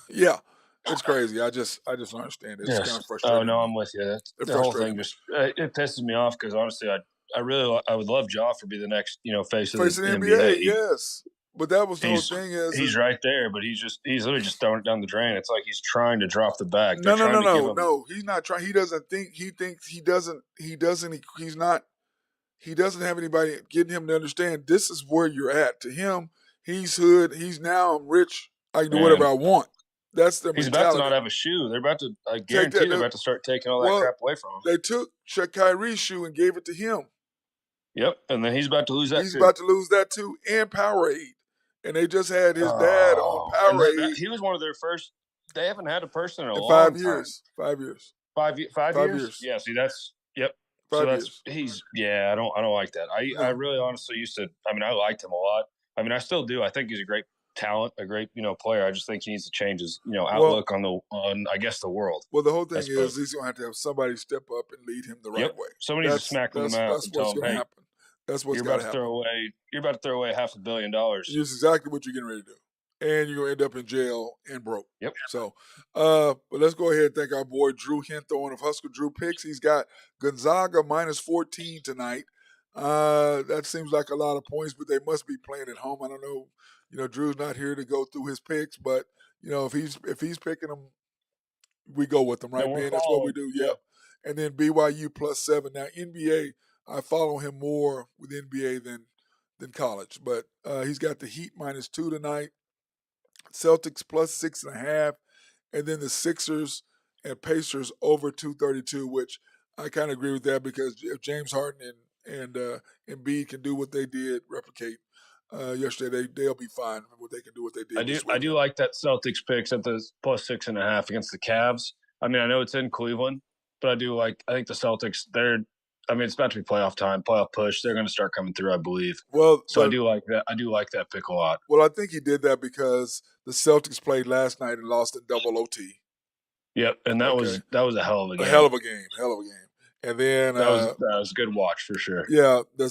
Yeah, it's crazy. I just don't understand it. It's kind of frustrating. Oh no, I'm with you. The whole thing just it pisses me off because honestly, I would love Ja to be the next face of Face the of the NBA. NBA, yes. But that was the whole thing he's right there, but he's literally just throwing it down the drain. It's like he's trying to drop the bag. No. He's not trying. He doesn't think. He thinks he doesn't. He's not. He doesn't have anybody getting him to understand this is where you're at. To him, he's hood. He's now I'm rich. I can do whatever I want. That's their He's mentality. about to not have a shoe. They're about to. I guarantee they're about to start taking all that crap away from him. They took Kyrie's shoe and gave it to him. Yep, and then he's about to lose that. He's about to lose that too, and Powerade. And they just had his dad on Powerade. He was one of their first. They haven't had a person in a long 5 years. time. 5 years. 5 years. Yeah. See, that's yep. 5 years. I don't like that. I really honestly used to. I mean, I liked him a lot. I mean, I still do. I think he's a great talent, a great player. I just think he needs to change his outlook on I guess the world. Well, the whole thing is he's going to have somebody step up and lead him the right way. Somebody needs to smack him in the mouth and tell him, "Hey, happen. That's what's going to happen. You're about to throw away $500 million. That's exactly what you're getting ready to do, and you're going to end up in jail and broke." Yep. So, but let's go ahead and thank our boy Drew Hinthorn of Husker Drew Picks. He's got Gonzaga -14 tonight. That seems like a lot of points, but they must be playing at home. I don't know. Drew's not here to go through his picks, but if he's picking them, we go with them, right, man? That's what we do. Yeah. And then BYU +7. Now NBA, I follow him more with NBA than college, but he's got the Heat -2 tonight, Celtics +6.5, and then the Sixers and Pacers over 232, which I kind of agree with that because if James Harden and Embiid can do what they did, replicate yesterday, they'll be fine with what they can do. What they did. I do like that Celtics picks at the +6.5 against the Cavs. I mean, I know it's in Cleveland, but I think the Celtics. It's about to be playoff time, playoff push. They're going to start coming through, I believe. Well, so I do like that. I do like that pick a lot. Well, I think he did that because the Celtics played last night and lost in double OT. Yep, and that was a hell of a game. A hell of a game. And then that was a good watch for sure. Yeah, the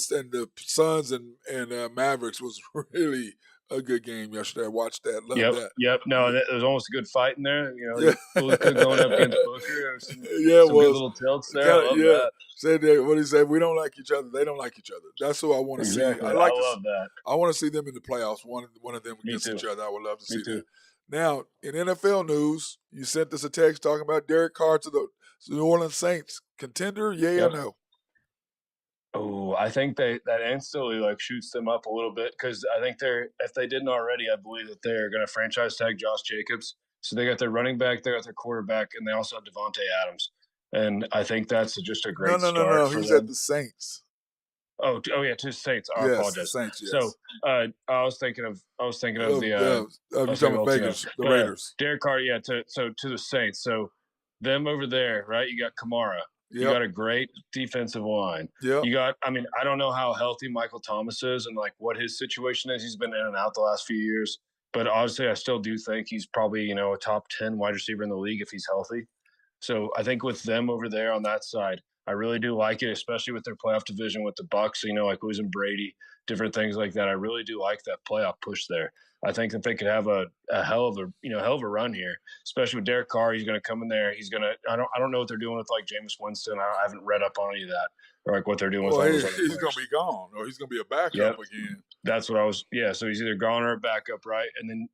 Suns and Mavericks was really a good game yesterday. I watched that. Love that. Yep. No, there was almost a good fight in there. Luka going up against Booker. Some good little tilts there. I love that. Said that, what he said, we don't like each other. They don't like each other. That's who I want to see. I love that. I want to see them in the playoffs. One of them against each other. I would love to see that. Now, in NFL news, you sent us a text talking about Derek Carr to the New Orleans Saints. Contender, yay or no? Oh, I think that instantly shoots them up a little bit because I think if they didn't already, I believe that they're going to franchise tag Josh Jacobs. So they got their running back, they got their quarterback, and they also have Devontae Adams. And I think that's just a great start. No. He's at the Saints. Oh yeah, to the Saints. I apologize. Saints, yes. So I was thinking of the you're talking about Vegas, the Raiders. Derek Carr, yeah. To the Saints. So them over there, right? You got Kamara. Yep. You got a great defensive line. Yeah. You got. I mean, I don't know how healthy Michael Thomas is and what his situation is. He's been in and out the last few years, but honestly, I still do think he's probably a top 10 wide receiver in the league if he's healthy. So I think with them over there on that side, I really do like it, especially with their playoff division with the Bucs. Losing Brady, different things like that. I really do like that playoff push there. I think that they could have a hell of a run here, especially with Derek Carr. He's going to come in there. He's going to. I don't know what they're doing with Jameis Winston. I haven't read up on any of that or what they're doing with. Well, he's going to be gone, or he's going to be a backup again. That's what I was. Yeah, so he's either gone or a backup, right? And then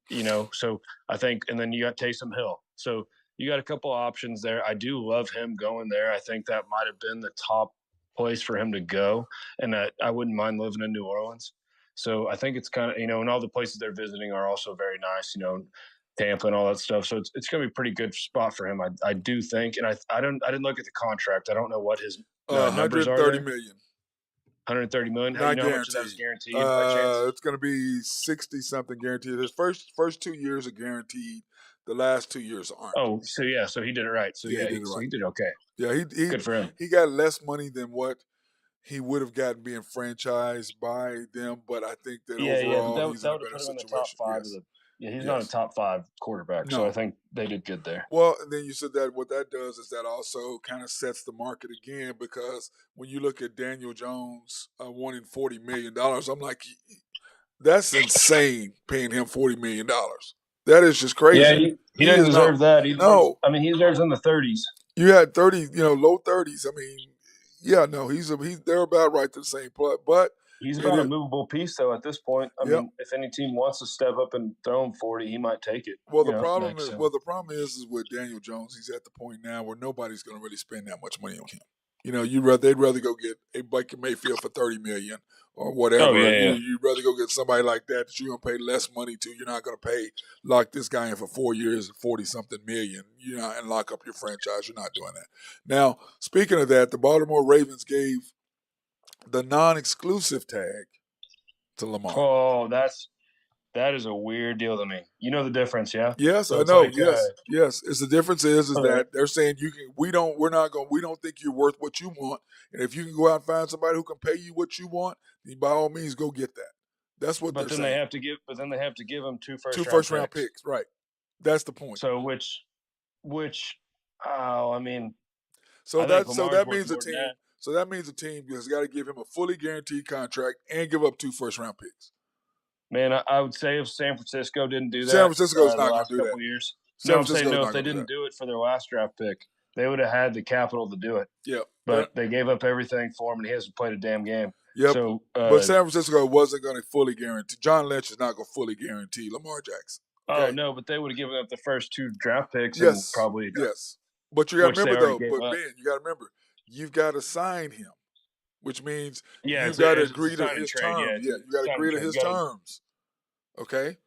so I think, and then you got Taysom Hill. So you got a couple options there. I do love him going there. I think that might have been the top place for him to go, and I wouldn't mind living in New Orleans. So I think it's kind of, and all the places they're visiting are also very nice, Tampa and all that stuff. So it's going to be a pretty good spot for him. I do think, and I didn't look at the contract. I don't know what his numbers are. $130 million. $130 million. Not how much that's guaranteed by chance? It's going to be 60-something guaranteed. His first 2 years are guaranteed. The last 2 years aren't. Oh, so yeah, so he did it right. So yeah, he did okay. Yeah, he good for him. He got less money than what he would have gotten being franchised by them, but I think that overall he's in a better situation. He's not a top 5 quarterback, so I think they did good there. Well, and then you said that what that does is that also kind of sets the market again, because when you look at Daniel Jones wanting $40 million, I'm like, that's insane, paying him $40 million. That is just crazy. Yeah, he doesn't deserve that. He deserves in the 30s. You had 30, low 30s. I mean, Yeah, no, they're about right to the same play, but he's about a movable piece though at this point. I mean, if any team wants to step up and throw him 40, he might take it. Well, the problem is with Daniel Jones, he's at the point now where nobody's going to really spend that much money on him. They'd rather go get a Baker Mayfield for $30 million or whatever. Oh, yeah. You'd rather go get somebody like that you're going to pay less money to. You're not going to pay lock this guy in for 4 years, 40-something million, and lock up your franchise. You're not doing that. Now, speaking of that, the Baltimore Ravens gave the non-exclusive tag to Lamar. Oh, that is a weird deal to me. You know the difference, yeah? Yes, so I know. Yes. It's the difference is that they're saying we don't think you're worth what you want, and if you can go out and find somebody who can pay you what you want, then by all means go get that. That's what they're saying. They have to give them two first round picks, right? That's the point. So I mean, that means a team has got to give him a fully guaranteed contract and give up 2 first round picks. Man, I would say if San Francisco didn't do that, San Francisco's not going to do that. Years, I'm saying if they didn't do it for their last draft pick, they would have had the capital to do it. Yeah, but they gave up everything for him, and he hasn't played a damn game. Yep. So, but San Francisco wasn't going to fully guarantee. John Lynch is not going to fully guarantee Lamar Jackson. Okay? Oh no, but they would have given up the first 2 draft picks. And probably But you got to remember though. But Ben, you got to remember, you've got to sign him. Which means you've got to agree to his terms. Yeah, you got to agree to his terms. Okay?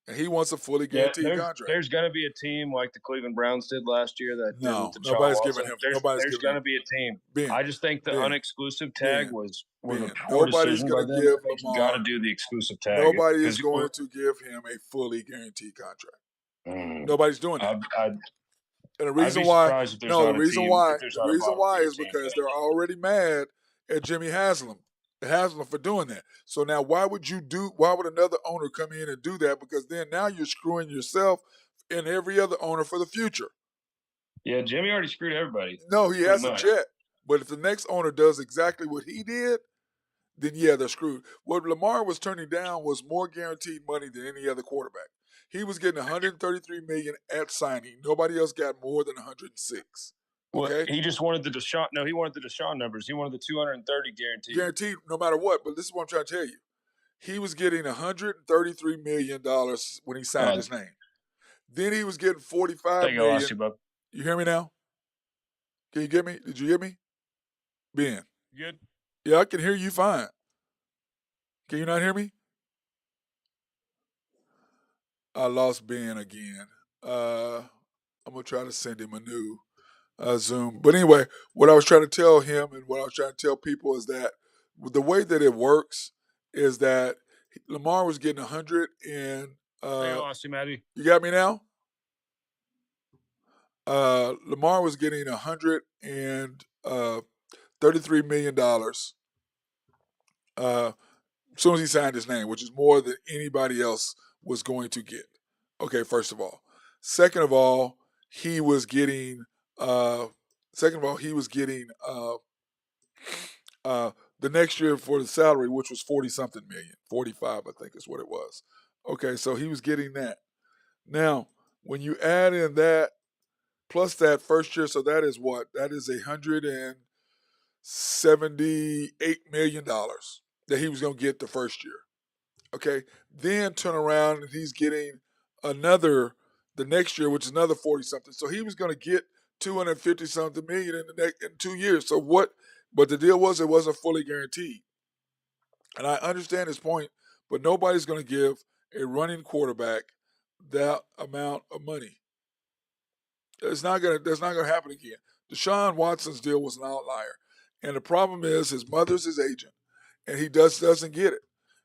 And he wants a fully guaranteed contract. There's going to be a team like the Cleveland Browns did last year that nobody's giving him. There's going to be a team. Ben, I just think the unexclusive tag was a poor nobody's going to give Lamar. You got to do the exclusive tag. Nobody is going to give him a fully guaranteed contract. Nobody's doing that. And the reason why is because they're already mad at Jimmy Haslam for doing that. So now why would another owner come in and do that? Because then now you're screwing yourself and every other owner for the future. Yeah, Jimmy already screwed everybody. No, he hasn't yet. But if the next owner does exactly what he did, then yeah, they're screwed. What Lamar was turning down was more guaranteed money than any other quarterback. He was getting $133 million at signing. Nobody else got more than 106. Okay. Well, he just wanted the Deshaun. No, he wanted the Deshaun numbers. He wanted the 230 guaranteed. Guaranteed, no matter what. But this is what I'm trying to tell you. He was getting $133 million when he signed his name. Then he was getting $45 million. Lost you, bub. You hear me now? Can you get me? Did you hear me? Ben. Good. Yeah, I can hear you fine. Can you not hear me? I lost Ben again. I'm going to try to send him a new Zoom. But anyway, what I was trying to tell him and what I was trying to tell people is that the way that it works is that Lamar was getting 100 and I lost you, Maddie. You got me now? Lamar was getting $133 million as soon as he signed his name, which is more than anybody else was going to get. Okay, first of all. Second of all, he was getting the next year for the salary, which was 40-something million, 45, I think is what it was. Okay, so he was getting that. Now, when you add in that plus that first year, so that is what? That is $178 million that he was going to get the first year. Okay, then turn around and he's getting the next year, which is another 40-something. So he was going to get 250-something million in 2 years. So what? But the deal was it wasn't fully guaranteed. And I understand his point, but nobody's going to give a running quarterback that amount of money. That's not going to happen again. Deshaun Watson's deal was an outlier. And the problem is his mother's his agent, and he doesn't get it.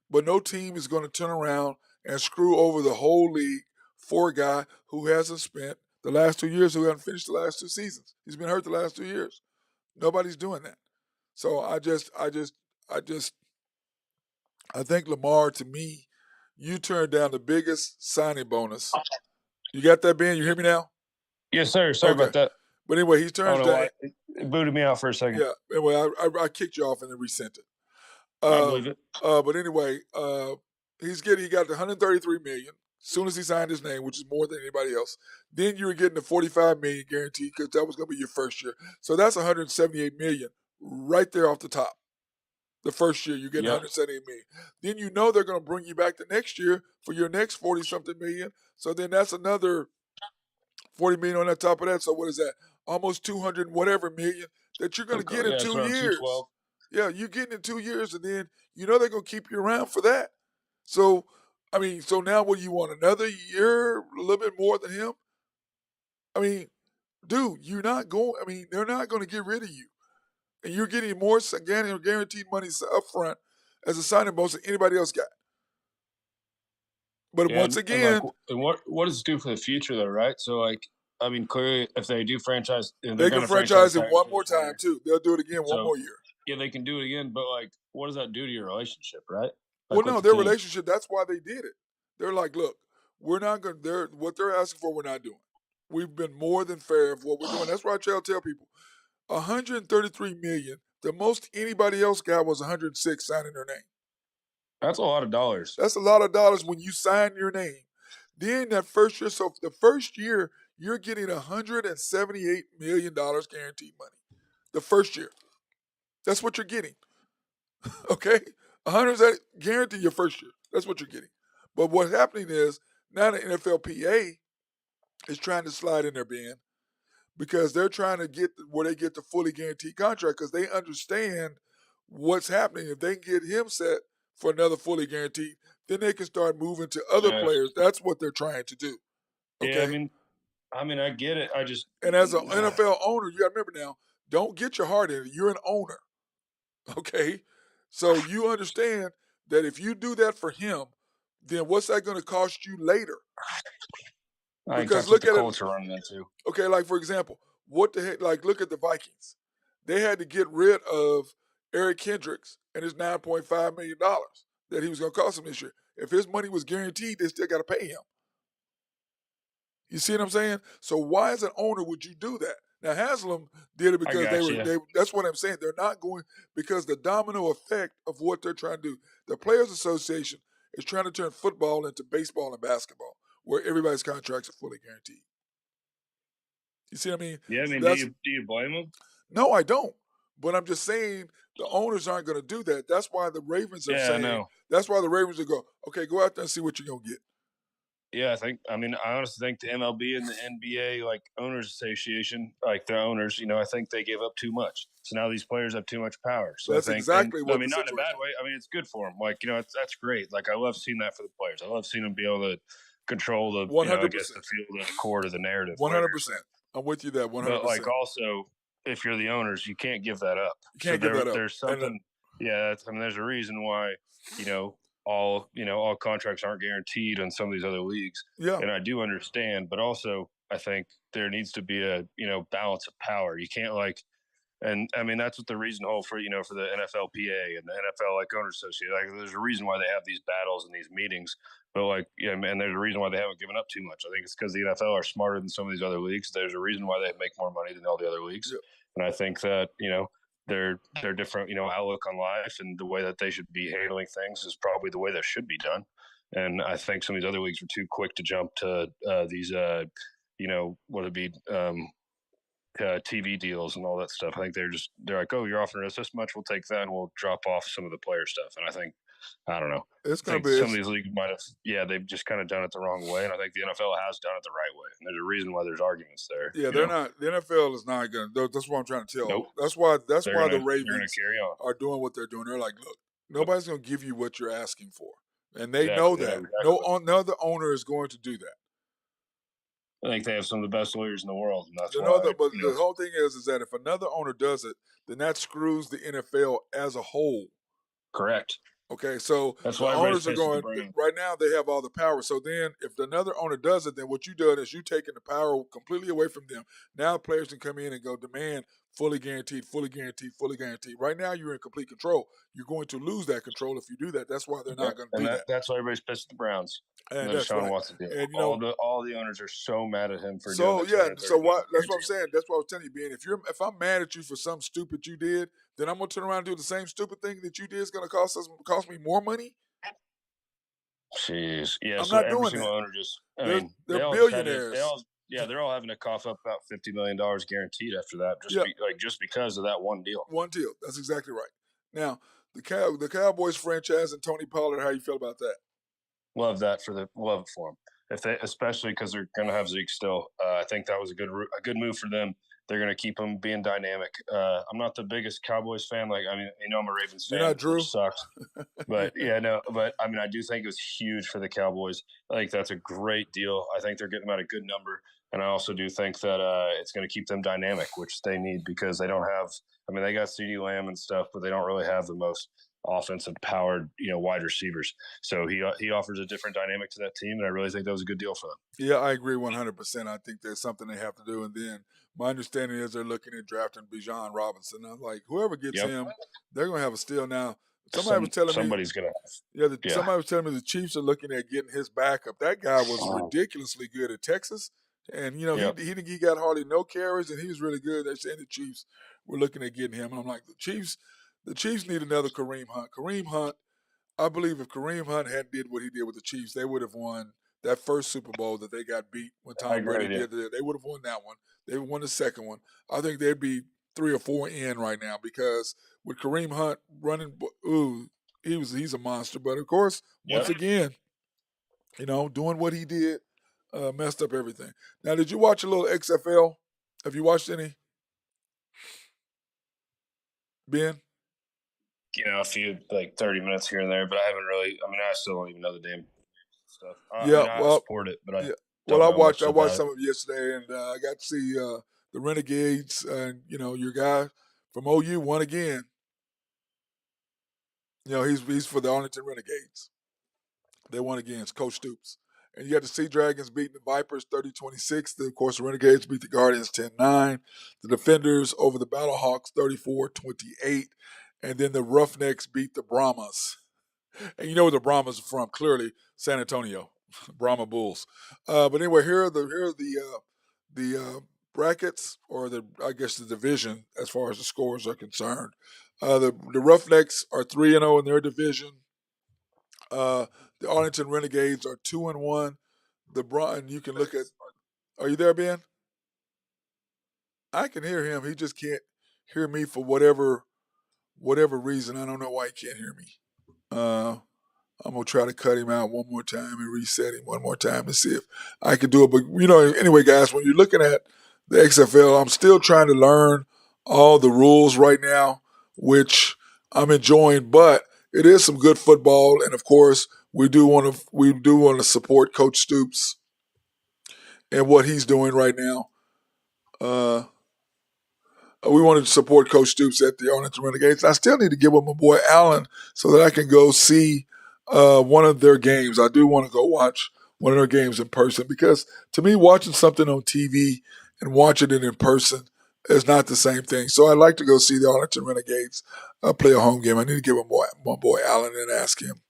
But no team is going to turn around and screw over the whole league for a guy who hasn't spent the last 2 years, who hasn't finished the last 2 seasons. He's been hurt the last 2 years. Nobody's doing that. So I think Lamar, to me, you turned down the biggest signing bonus. You got that, Ben? You hear me now? Yes, sir. Sorry about that. But anyway, he turns down. It booted me out for a second. Yeah. Anyway, I kicked you off and then resent it. I believe it. But anyway, he got the $133 million as soon as he signed his name, which is more than anybody else. Then you were getting the $45 million guarantee because that was going to be your first year. So that's $178 million right there off the top. The first year, you're getting Yep. $178 million. Then you know they're going to bring you back the next year for your next 40-something million. So then that's another $40 million on that top of that. So what is that? Almost 200 whatever million that you're going to get in 2 around years. 212. Yeah, you're getting in 2 years, and then you know they're going to keep you around for that. So, I mean, so now what do you want? Another year, a little bit more than him? I mean, dude, they're not going to get rid of you. And you're getting more guaranteed money up front as a signing bonus than anybody else got. But once again, and what does it do for the future, though, right? So, like, I mean, clearly, if they do franchise, they can franchise it one more time too. They'll do it again one more year. Yeah, they can do it again, but like, what does that do to your relationship, right? Well, no, their relationship. That's why they did it. They're like, look, we're not going. What they're asking for, we're not doing. We've been more than fair of what we're doing. That's why I tell people, 133 million. The most anybody else got was 106 signing their name. That's a lot of dollars. That's a lot of dollars when you sign your name. Then that first year, so the first year, you're getting $178 million guaranteed money. The first year. That's what you're getting. Okay? 170 guaranteed your first year. That's what you're getting. But what's happening is now the NFLPA is trying to slide in their bin because they're trying to get where they get the fully guaranteed contract because they understand what's happening. If they can get him set for another fully guaranteed, then they can start moving to other players. That's what they're trying to do. Okay? Yeah, I mean, I get it. And as an NFL owner, you got to remember now, don't get your heart in it. You're an owner. Okay? So you understand that if you do that for him, then what's that going to cost you later? Because look at culture running into. Okay, like for example, what the heck? Like, look at the Vikings. They had to get rid of Eric Kendricks and his $9.5 million that he was going to cost them this year. If his money was guaranteed, they still got to pay him. You see what I'm saying? So why, as an owner, would you do that? Now Haslam did it because they. That's what I'm saying. They're not going because the domino effect of what they're trying to do. The Players Association is trying to turn football into baseball and basketball, where everybody's contracts are fully guaranteed. You see what I mean? Yeah, do you blame them? No, I don't. But I'm just saying the owners aren't going to do that. That's why the Ravens are saying. No. That's why the Ravens are go, okay, go out there and see what you're going to get. Yeah, I honestly think the MLB and the NBA, like Owners Association, like their owners, I think they give up too much. So now these players have too much power. So that's exactly what. Not in a bad way. It's good for them. Like, that's great. Like, I love seeing that for the players. I love seeing them be able to control the, 100%. I guess the field and the court of the narrative. 100%. I'm with you there. 100%. But like, also, if you're the owners, you can't give that up. You can't give that up. There's something. There's a reason why, all contracts aren't guaranteed in some of these other leagues. Yeah. And I do understand, but also I think there needs to be a, balance of power. You can't that's what the reason for, for the NFLPA and the NFL Owners Association. Like, there's a reason why they have these battles and these meetings, but and there's a reason why they haven't given up too much. I think it's because the NFL are smarter than some of these other leagues. There's a reason why they make more money than all the other leagues. Yeah. And I think that, their different, outlook on life and the way that they should be handling things is probably the way that should be done. And I think some of these other leagues are too quick to jump to these, TV deals and all that stuff. I think they're like, oh, you're offering us this much, we'll take that, and we'll drop off some of the player stuff. And I think, I don't know. It's going to be some of these leagues might have, they've just kind of done it the wrong way, and I think the NFL has done it the right way. And there's a reason why there's arguments there. Yeah, they're not. The NFL is not going to. That's what I'm trying to tell. Nope. That's why the Ravens are doing what they're doing. They're like, look, nobody's going to give you what you're asking for, and they know that. Exactly. No other owner is going to do that. I think they have some of the best lawyers in the world, and that's why. But the whole thing is that if another owner does it, then that screws the NFL as a whole. Correct. Okay, so that's the why owners are going right now. They have all the power. So then, if another owner does it, then what you done is you taking the power completely away from them. Now players can come in and go demand fully guaranteed, fully guaranteed, fully guaranteed. Right now, you're in complete control. You're going to lose that control if you do that. That's why they're not going to do that. That's why everybody's pissed at the Browns. And that's Sean right. Watson did. And all the owners are so mad at him for doing that. So what? That's what I'm saying. That's what I was telling you, Ben. If I'm mad at you for something stupid you did, then I'm gonna turn around and do the same stupid thing that you did is gonna cost me more money. Jeez, yeah. I'm so not every doing single that. owner just. They're billionaires. Yeah, they're all having to cough up about $50 million guaranteed after that, just because of that one deal. One deal. That's exactly right. Now, the Cowboys franchise and Tony Pollard, how you feel about that? Love it for them. Especially because they're going to have Zeke still. I think that was a good move for them. They're going to keep him being dynamic. I'm not the biggest Cowboys fan. I'm a Ravens fan. You're not Drew? Which sucks. But I do think it was huge for the Cowboys. I think that's a great deal. I think they're getting them at a good number. And I also do think that it's going to keep them dynamic, which they need because they don't have – they got CeeDee Lamb and stuff, but they don't really have the most offensive powered, wide receivers. So he offers a different dynamic to that team, and I really think that was a good deal for them. Yeah, I agree 100%. I think there's something they have to do. And then my understanding is they're looking at drafting Bijan Robinson. I'm like, whoever gets him, they're going to have a steal. Now, somebody was telling me the Chiefs are looking at getting his backup. That guy was ridiculously good at Texas. And, he got hardly no carries, and he was really good. They're saying the Chiefs were looking at getting him. And I'm like, the Chiefs need another Kareem Hunt. Kareem Hunt, I believe if Kareem Hunt hadn't did what he did with the Chiefs, they would have won that first Super Bowl that they got beat when Tom Brady did it. They would have won that one. They would have won the second one. I think they'd be 3 or 4 in right now because with Kareem Hunt running, he's a monster. But, of course, once again, doing what he did, messed up everything. Now, did you watch a little XFL? Have you watched any? Ben? A few 30 minutes here and there, but I haven't really. I still don't even know the damn stuff. I support it, but I watched some of it yesterday, and I got to see the Renegades, and your guy from OU won again. He's for the Arlington Renegades. They won again. It's Coach Stoops. And you got the Sea Dragons beating the Vipers 30-26. Of course, the Renegades beat the Guardians 10-9. The Defenders over the Battlehawks 34-28. And then the Roughnecks beat the Brahmas. And you know where the Brahmas are from, clearly, San Antonio. Brahma Bulls. But anyway, here are the brackets, or the division as far as the scores are concerned. The Roughnecks are 3-0 in their division. The Arlington Renegades are 2-1. And you can look at. Are you there, Ben? I can hear him. He just can't hear me for whatever reason. I don't know why he can't hear me. I'm going to try to cut him out one more time and reset him one more time to see if I can do it. But, anyway, guys, when you're looking at the XFL, I'm still trying to learn all the rules right now, which I'm enjoying. But it is some good football. And, of course, we do want to support Coach Stoops and what he's doing right now. We wanted to support Coach Stoops at the Arlington Renegades. I still need to get with my boy Allen so that I can go see one of their games. I do want to go watch one of their games in person because, to me, watching something on TV and watching it in person is not the same thing. So I'd like to go see the Arlington Renegades play a home game. I need to get my boy Allen and ask him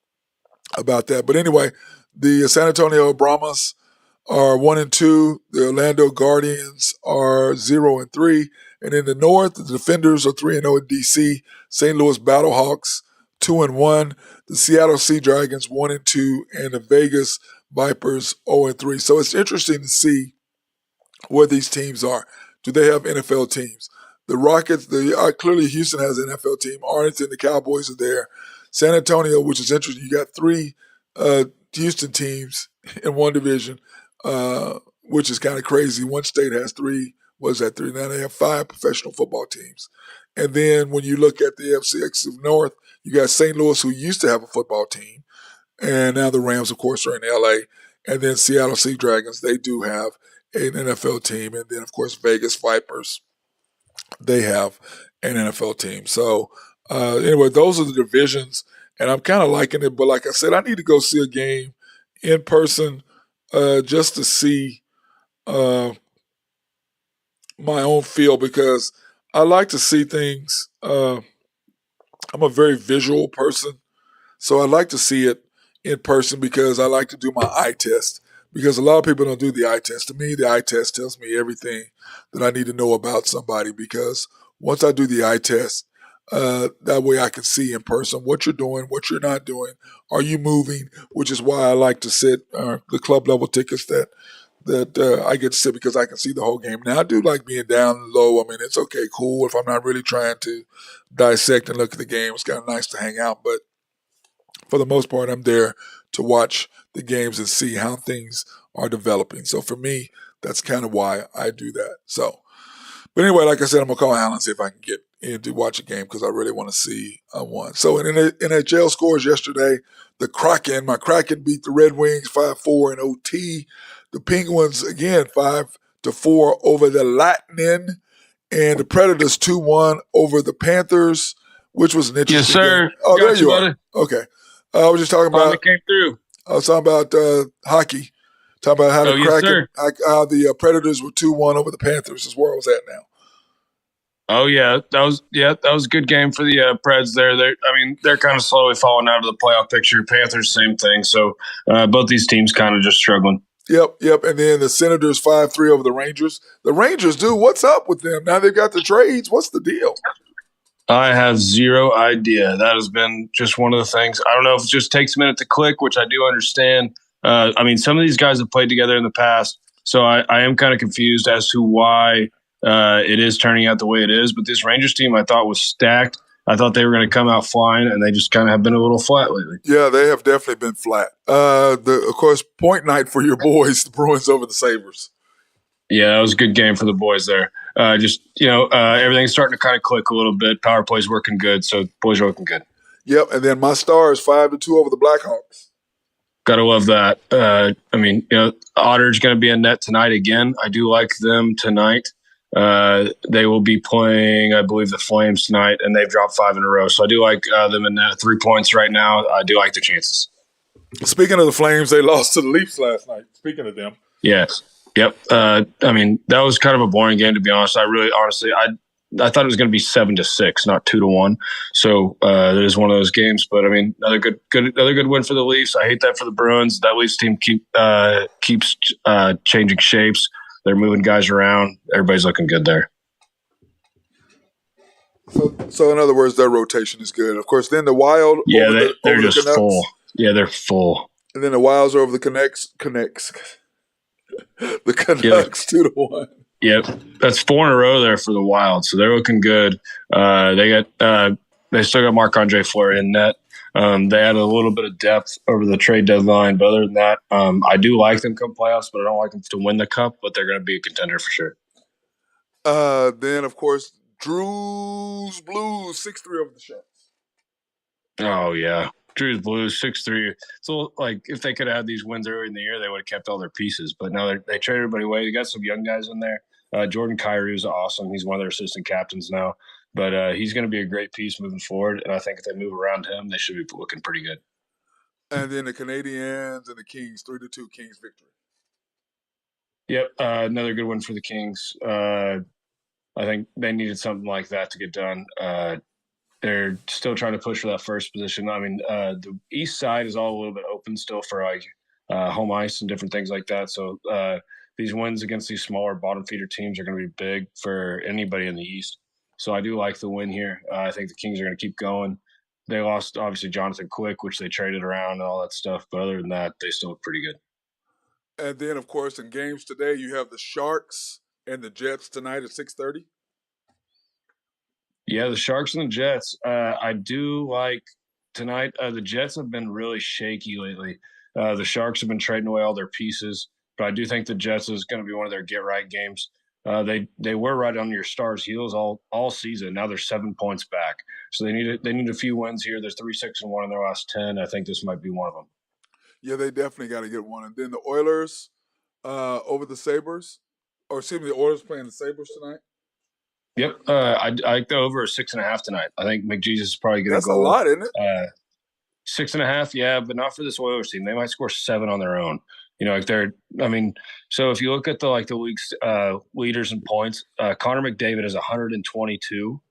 about that. But anyway, the San Antonio Brahmas are 1-2. The Orlando Guardians are 0-3. And in the North, the Defenders are 3-0 at DC. St. Louis Battlehawks 2-1. The Seattle Sea Dragons 1-2, and the Vegas Vipers 0-3. So it's interesting to see where these teams are. Do they have NFL teams? The Rockets, clearly Houston has an NFL team. Arlington, the Cowboys are there. San Antonio, which is interesting, you got 3 Houston teams in one division, which is kind of crazy. One state has 3. Was that 3? Now they have 5 professional football teams. And then when you look at the FCX North, you got St. Louis, who used to have a football team. And now the Rams, of course, are in L.A. And then Seattle Sea Dragons, they do have an NFL team. And then, of course, Vegas Vipers, they have an NFL team. So, anyway, those are the divisions. And I'm kind of liking it. But like I said, I need to go see a game in person just to see my own feel, because I like to see things. I'm a very visual person, so I like to see it in person because I like to do my eye test, because a lot of people don't do the eye test. To me, the eye test tells me everything that I need to know about somebody, because once I do the eye test, that way I can see in person what you're doing, what you're not doing. Are you moving? Which is why I like to sit the club level tickets that that I get to sit because I can see the whole game. Now, I do like being down low. I mean, it's okay, cool. If I'm not really trying to dissect and look at the game, it's kind of nice to hang out. But for the most part, I'm there to watch the games and see how things are developing. So for me, that's kind of why I do that. So, but anyway, like I said, I'm going to call Alan and see if I can get in to watch a game because I really want to see one. So in NHL scores yesterday, my Kraken beat the Red Wings 5-4 in OT. The Penguins, again, 5-4 over the Lightning. And the Predators 2-1 over the Panthers, which was an interesting Yes, sir. game. Oh, Got there you are. buddy. Okay. I was just talking Finally about came through. I was talking about hockey. Talking about how the Kraken, how the Predators were 2-1 over the Panthers is where I was at now. Oh yeah, that was a good game for the Preds. They're kind of slowly falling out of the playoff picture. Panthers, same thing. So both these teams kind of just struggling. Yep. And then the Senators 5-3 over the Rangers. The Rangers, dude, what's up with them? Now they've got the trades. What's the deal? I have zero idea. That has been just one of the things. I don't know if it just takes a minute to click, which I do understand. Some of these guys have played together in the past, so I am kind of confused as to why it is turning out the way it is. But this Rangers team I thought was stacked. I thought they were going to come out flying, and they just kind of have been a little flat lately. Yeah, they have definitely been flat. Of course, point night for your boys, the Bruins over the Sabres. Yeah, that was a good game for the boys there. Everything's starting to kind of click a little bit. Power play's working good, so boys are looking good. Yep, and then my Stars 5-2 over the Blackhawks. Gotta love that. Otter's going to be in net tonight again. I do like them tonight. They will be playing, I believe, the Flames tonight, and they've dropped 5 in a row. So I do like them in net. 3 points right now. I do like the chances. Speaking of the Flames, they lost to the Leafs last night. Speaking of them. Yes. Yep. That was kind of a boring game, to be honest. I thought it was going to be 7-6, not 2-1. So it is one of those games. But another good win for the Leafs. I hate that for the Bruins. That Leafs team keeps changing shapes. They're moving guys around. Everybody's looking good there. So in other words, their rotation is good. Of course, then the Wild. Yeah, they're just the full. Yeah, they're full. And then the Wilds are over the Canucks. The Canucks 2-1. Yep, that's 4 in a row there for the Wild, so they're looking good. They still got Marc-Andre Fleury in net. They had a little bit of depth over the trade deadline, but other than that, I do like them come playoffs, but I don't like them to win the cup. But they're going to be a contender for sure. Then of course Drew's Blues 6-3 over the Sharks. Oh yeah. Drew's Blues 6-3. So, if they could have had these wins early in the year, they would have kept all their pieces. But now they trade everybody away. They got some young guys in there. Jordan Kyrou is awesome. He's one of their assistant captains now. But he's going to be a great piece moving forward. And I think if they move around him, they should be looking pretty good. And then the Canadiens and the Kings, 3-2 Kings victory. Yep, another good one for the Kings. I think they needed something like that to get done. They're still trying to push for that first position. The east side is all a little bit open still for home ice and different things like that. So these wins against these smaller bottom feeder teams are going to be big for anybody in the east. So I do like the win here. I think the Kings are going to keep going. They lost, obviously, Jonathan Quick, which they traded around and all that stuff. But other than that, they still look pretty good. And then, of course, in games today, you have the Sharks and the Jets tonight at 6:30. Yeah, the Sharks and the Jets. I do like tonight. The Jets have been really shaky lately. The Sharks have been trading away all their pieces, but I do think the Jets is going to be one of their get-right games. They were right on your Stars' heels all season. Now they're 7 points back, so they need a few wins here. They're 3-6-1 in their last 10. I think this might be one of them. Yeah, they definitely got to get one. And then the Oilers over the Sabres, or excuse me, the Oilers playing the Sabres tonight. Yep, I go over a 6.5 tonight. I think McJesus is probably going to go. That's a lot, isn't it? 6.5, yeah, but not for this Oilers team. They might score 7 on their own. So if you look at the league's leaders in points, Connor McDavid is 122,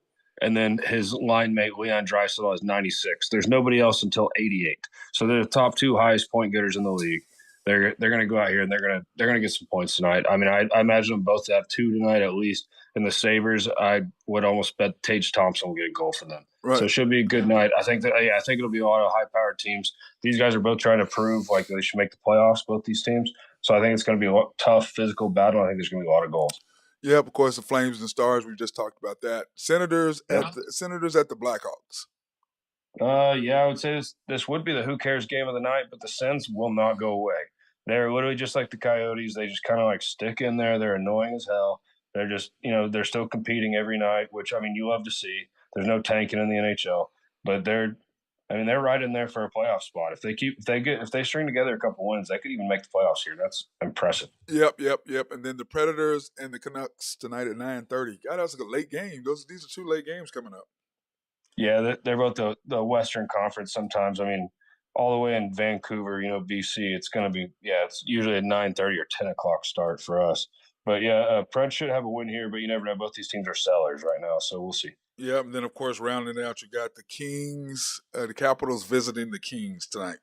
and then his line mate Leon Draisaitl is 96. There's nobody else until 88. So they're the top 2 highest point getters in the league. They're going to go out here and they're going to get some points tonight. I imagine them both to have 2 tonight at least. And the Sabres, I would almost bet Tage Thompson will get a goal for them. Right. So it should be a good night. I think it'll be a lot of high-powered teams. These guys are both trying to prove they should make the playoffs, both these teams. So I think it's going to be a tough physical battle. I think there's going to be a lot of goals. Yep, of course, the Flames and Stars. We just talked about that. Senators at the Blackhawks. Yeah, I would say this would be the who cares game of the night, but the Sens will not go away. They're literally just like the Coyotes. They just kind of like stick in there. They're annoying as hell. They're just, they're still competing every night, which I mean, you love to see. There's no tanking in the NHL, but they're right in there for a playoff spot. If they string together a couple wins, they could even make the playoffs here. That's impressive. Yep. And then the Predators and the Canucks tonight at 9:30. God, that's a late game. These are 2 late games coming up. Yeah, they're both the Western Conference sometimes. I mean, all the way in Vancouver, BC, it's going to be, it's usually a 9:30 or 10 o'clock start for us. But yeah, Preds should have a win here, but you never know. Both these teams are sellers right now, so we'll see. Yeah, and then, of course, rounding out, you got the Kings, the Capitals visiting the Kings tonight.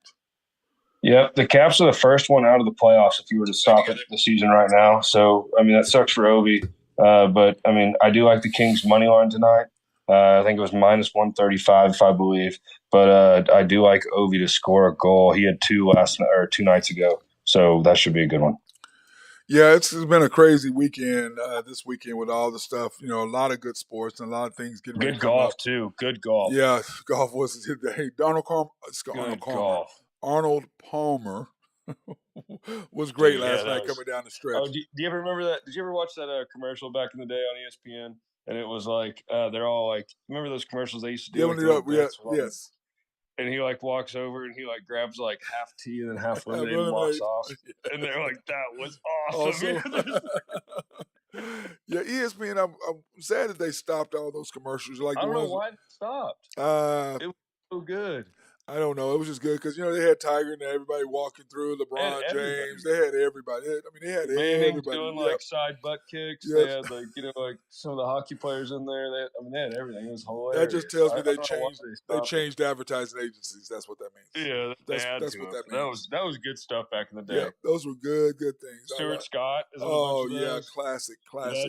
Yep, the Caps are the first one out of the playoffs if you were to stop it the season right now. So, I mean, that sucks for Ovi. But, I mean, I do like the Kings' money line tonight. I think it was minus 135, if I believe. But I do like Ovi to score a goal. He had 2 nights ago. So that should be a good one. Yeah, it's been a crazy weekend this weekend with all the stuff. A lot of good sports and a lot of things getting ready to come golf, up. too. Good golf. Yeah, golf was hey, Arnold Palmer was great last night coming down the stretch. Oh, do you ever remember that? Did you ever watch that commercial back in the day on ESPN? And it was like they're all like, remember those commercials they used to do? Yes. And he like walks over and he like grabs like half tea and then half lemonade and walks off. And they're like, that was awesome. Yeah, ESPN. I'm sad that they stopped all those commercials. Like I don't know why they stopped. It was so good. I don't know. It was just good because they had Tiger and everybody walking through. LeBron James. They had everybody. They had everybody doing like side butt kicks. Yes. They had like some of the hockey players in there. They had everything. It was hilarious. That just tells me they changed advertising agencies. That's what that means. Yeah, that's what that means. That was good stuff back in the day. Yeah, those were good things. Stuart Scott is classic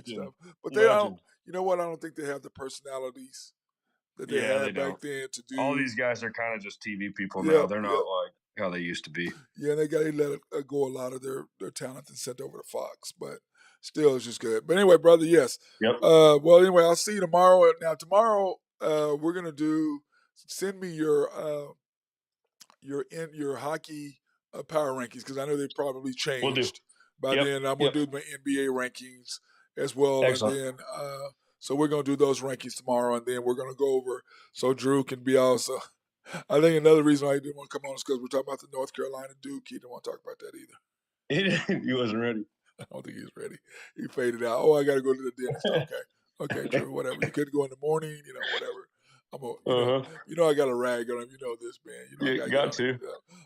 stuff. But they don't. You know what? I don't think they have the personalities that they had back then to do. All these guys are kind of just TV people now. They're not like how they used to be. Yeah, they let go a lot of their talent and sent over to Fox, but still, it's just good. But anyway, brother, yes. Yep. Well, anyway, I'll see you tomorrow. Now, tomorrow, we're gonna send me your hockey power rankings because I know they probably changed. Will do. By then. I'm gonna do my NBA rankings as well. Excellent. And then so we're going to do those rankings tomorrow, and then we're going to go over so Drew can be also. I think another reason why he didn't want to come on is because we're talking about the North Carolina Duke. He didn't want to talk about that either. He wasn't ready. I don't think he was ready. He faded out. Oh, I got to go to the dentist. Okay, Drew, whatever. You could go in the morning, whatever. I got a rag on him. You know this, man. I got to.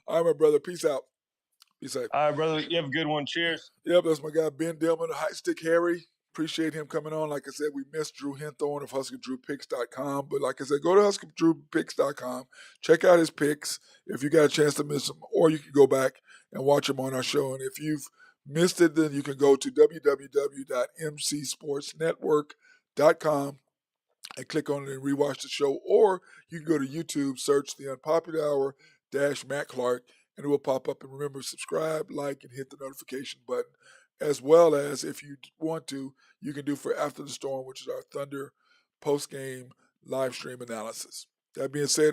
All right, my brother. Peace out. Be safe. All right, brother. You have a good one. Cheers. Yep, that's my guy, Ben Dillman, High Stick Harry. Appreciate him coming on. Like I said, we missed Drew Hinthorn of HuskerDrewPicks.com. But like I said, go to HuskerDrewPicks.com. Check out his picks if you got a chance to miss them. Or you can go back and watch them on our show. And if you've missed it, then you can go to www.mcsportsnetwork.com and click on it and rewatch the show. Or you can go to YouTube, search the Unpopular Hour - Matt Clark, and it will pop up. And remember, subscribe, like, and hit the notification button. As well as, if you want to, you can do for After the Storm, which is our Thunder post-game live stream analysis. That being said,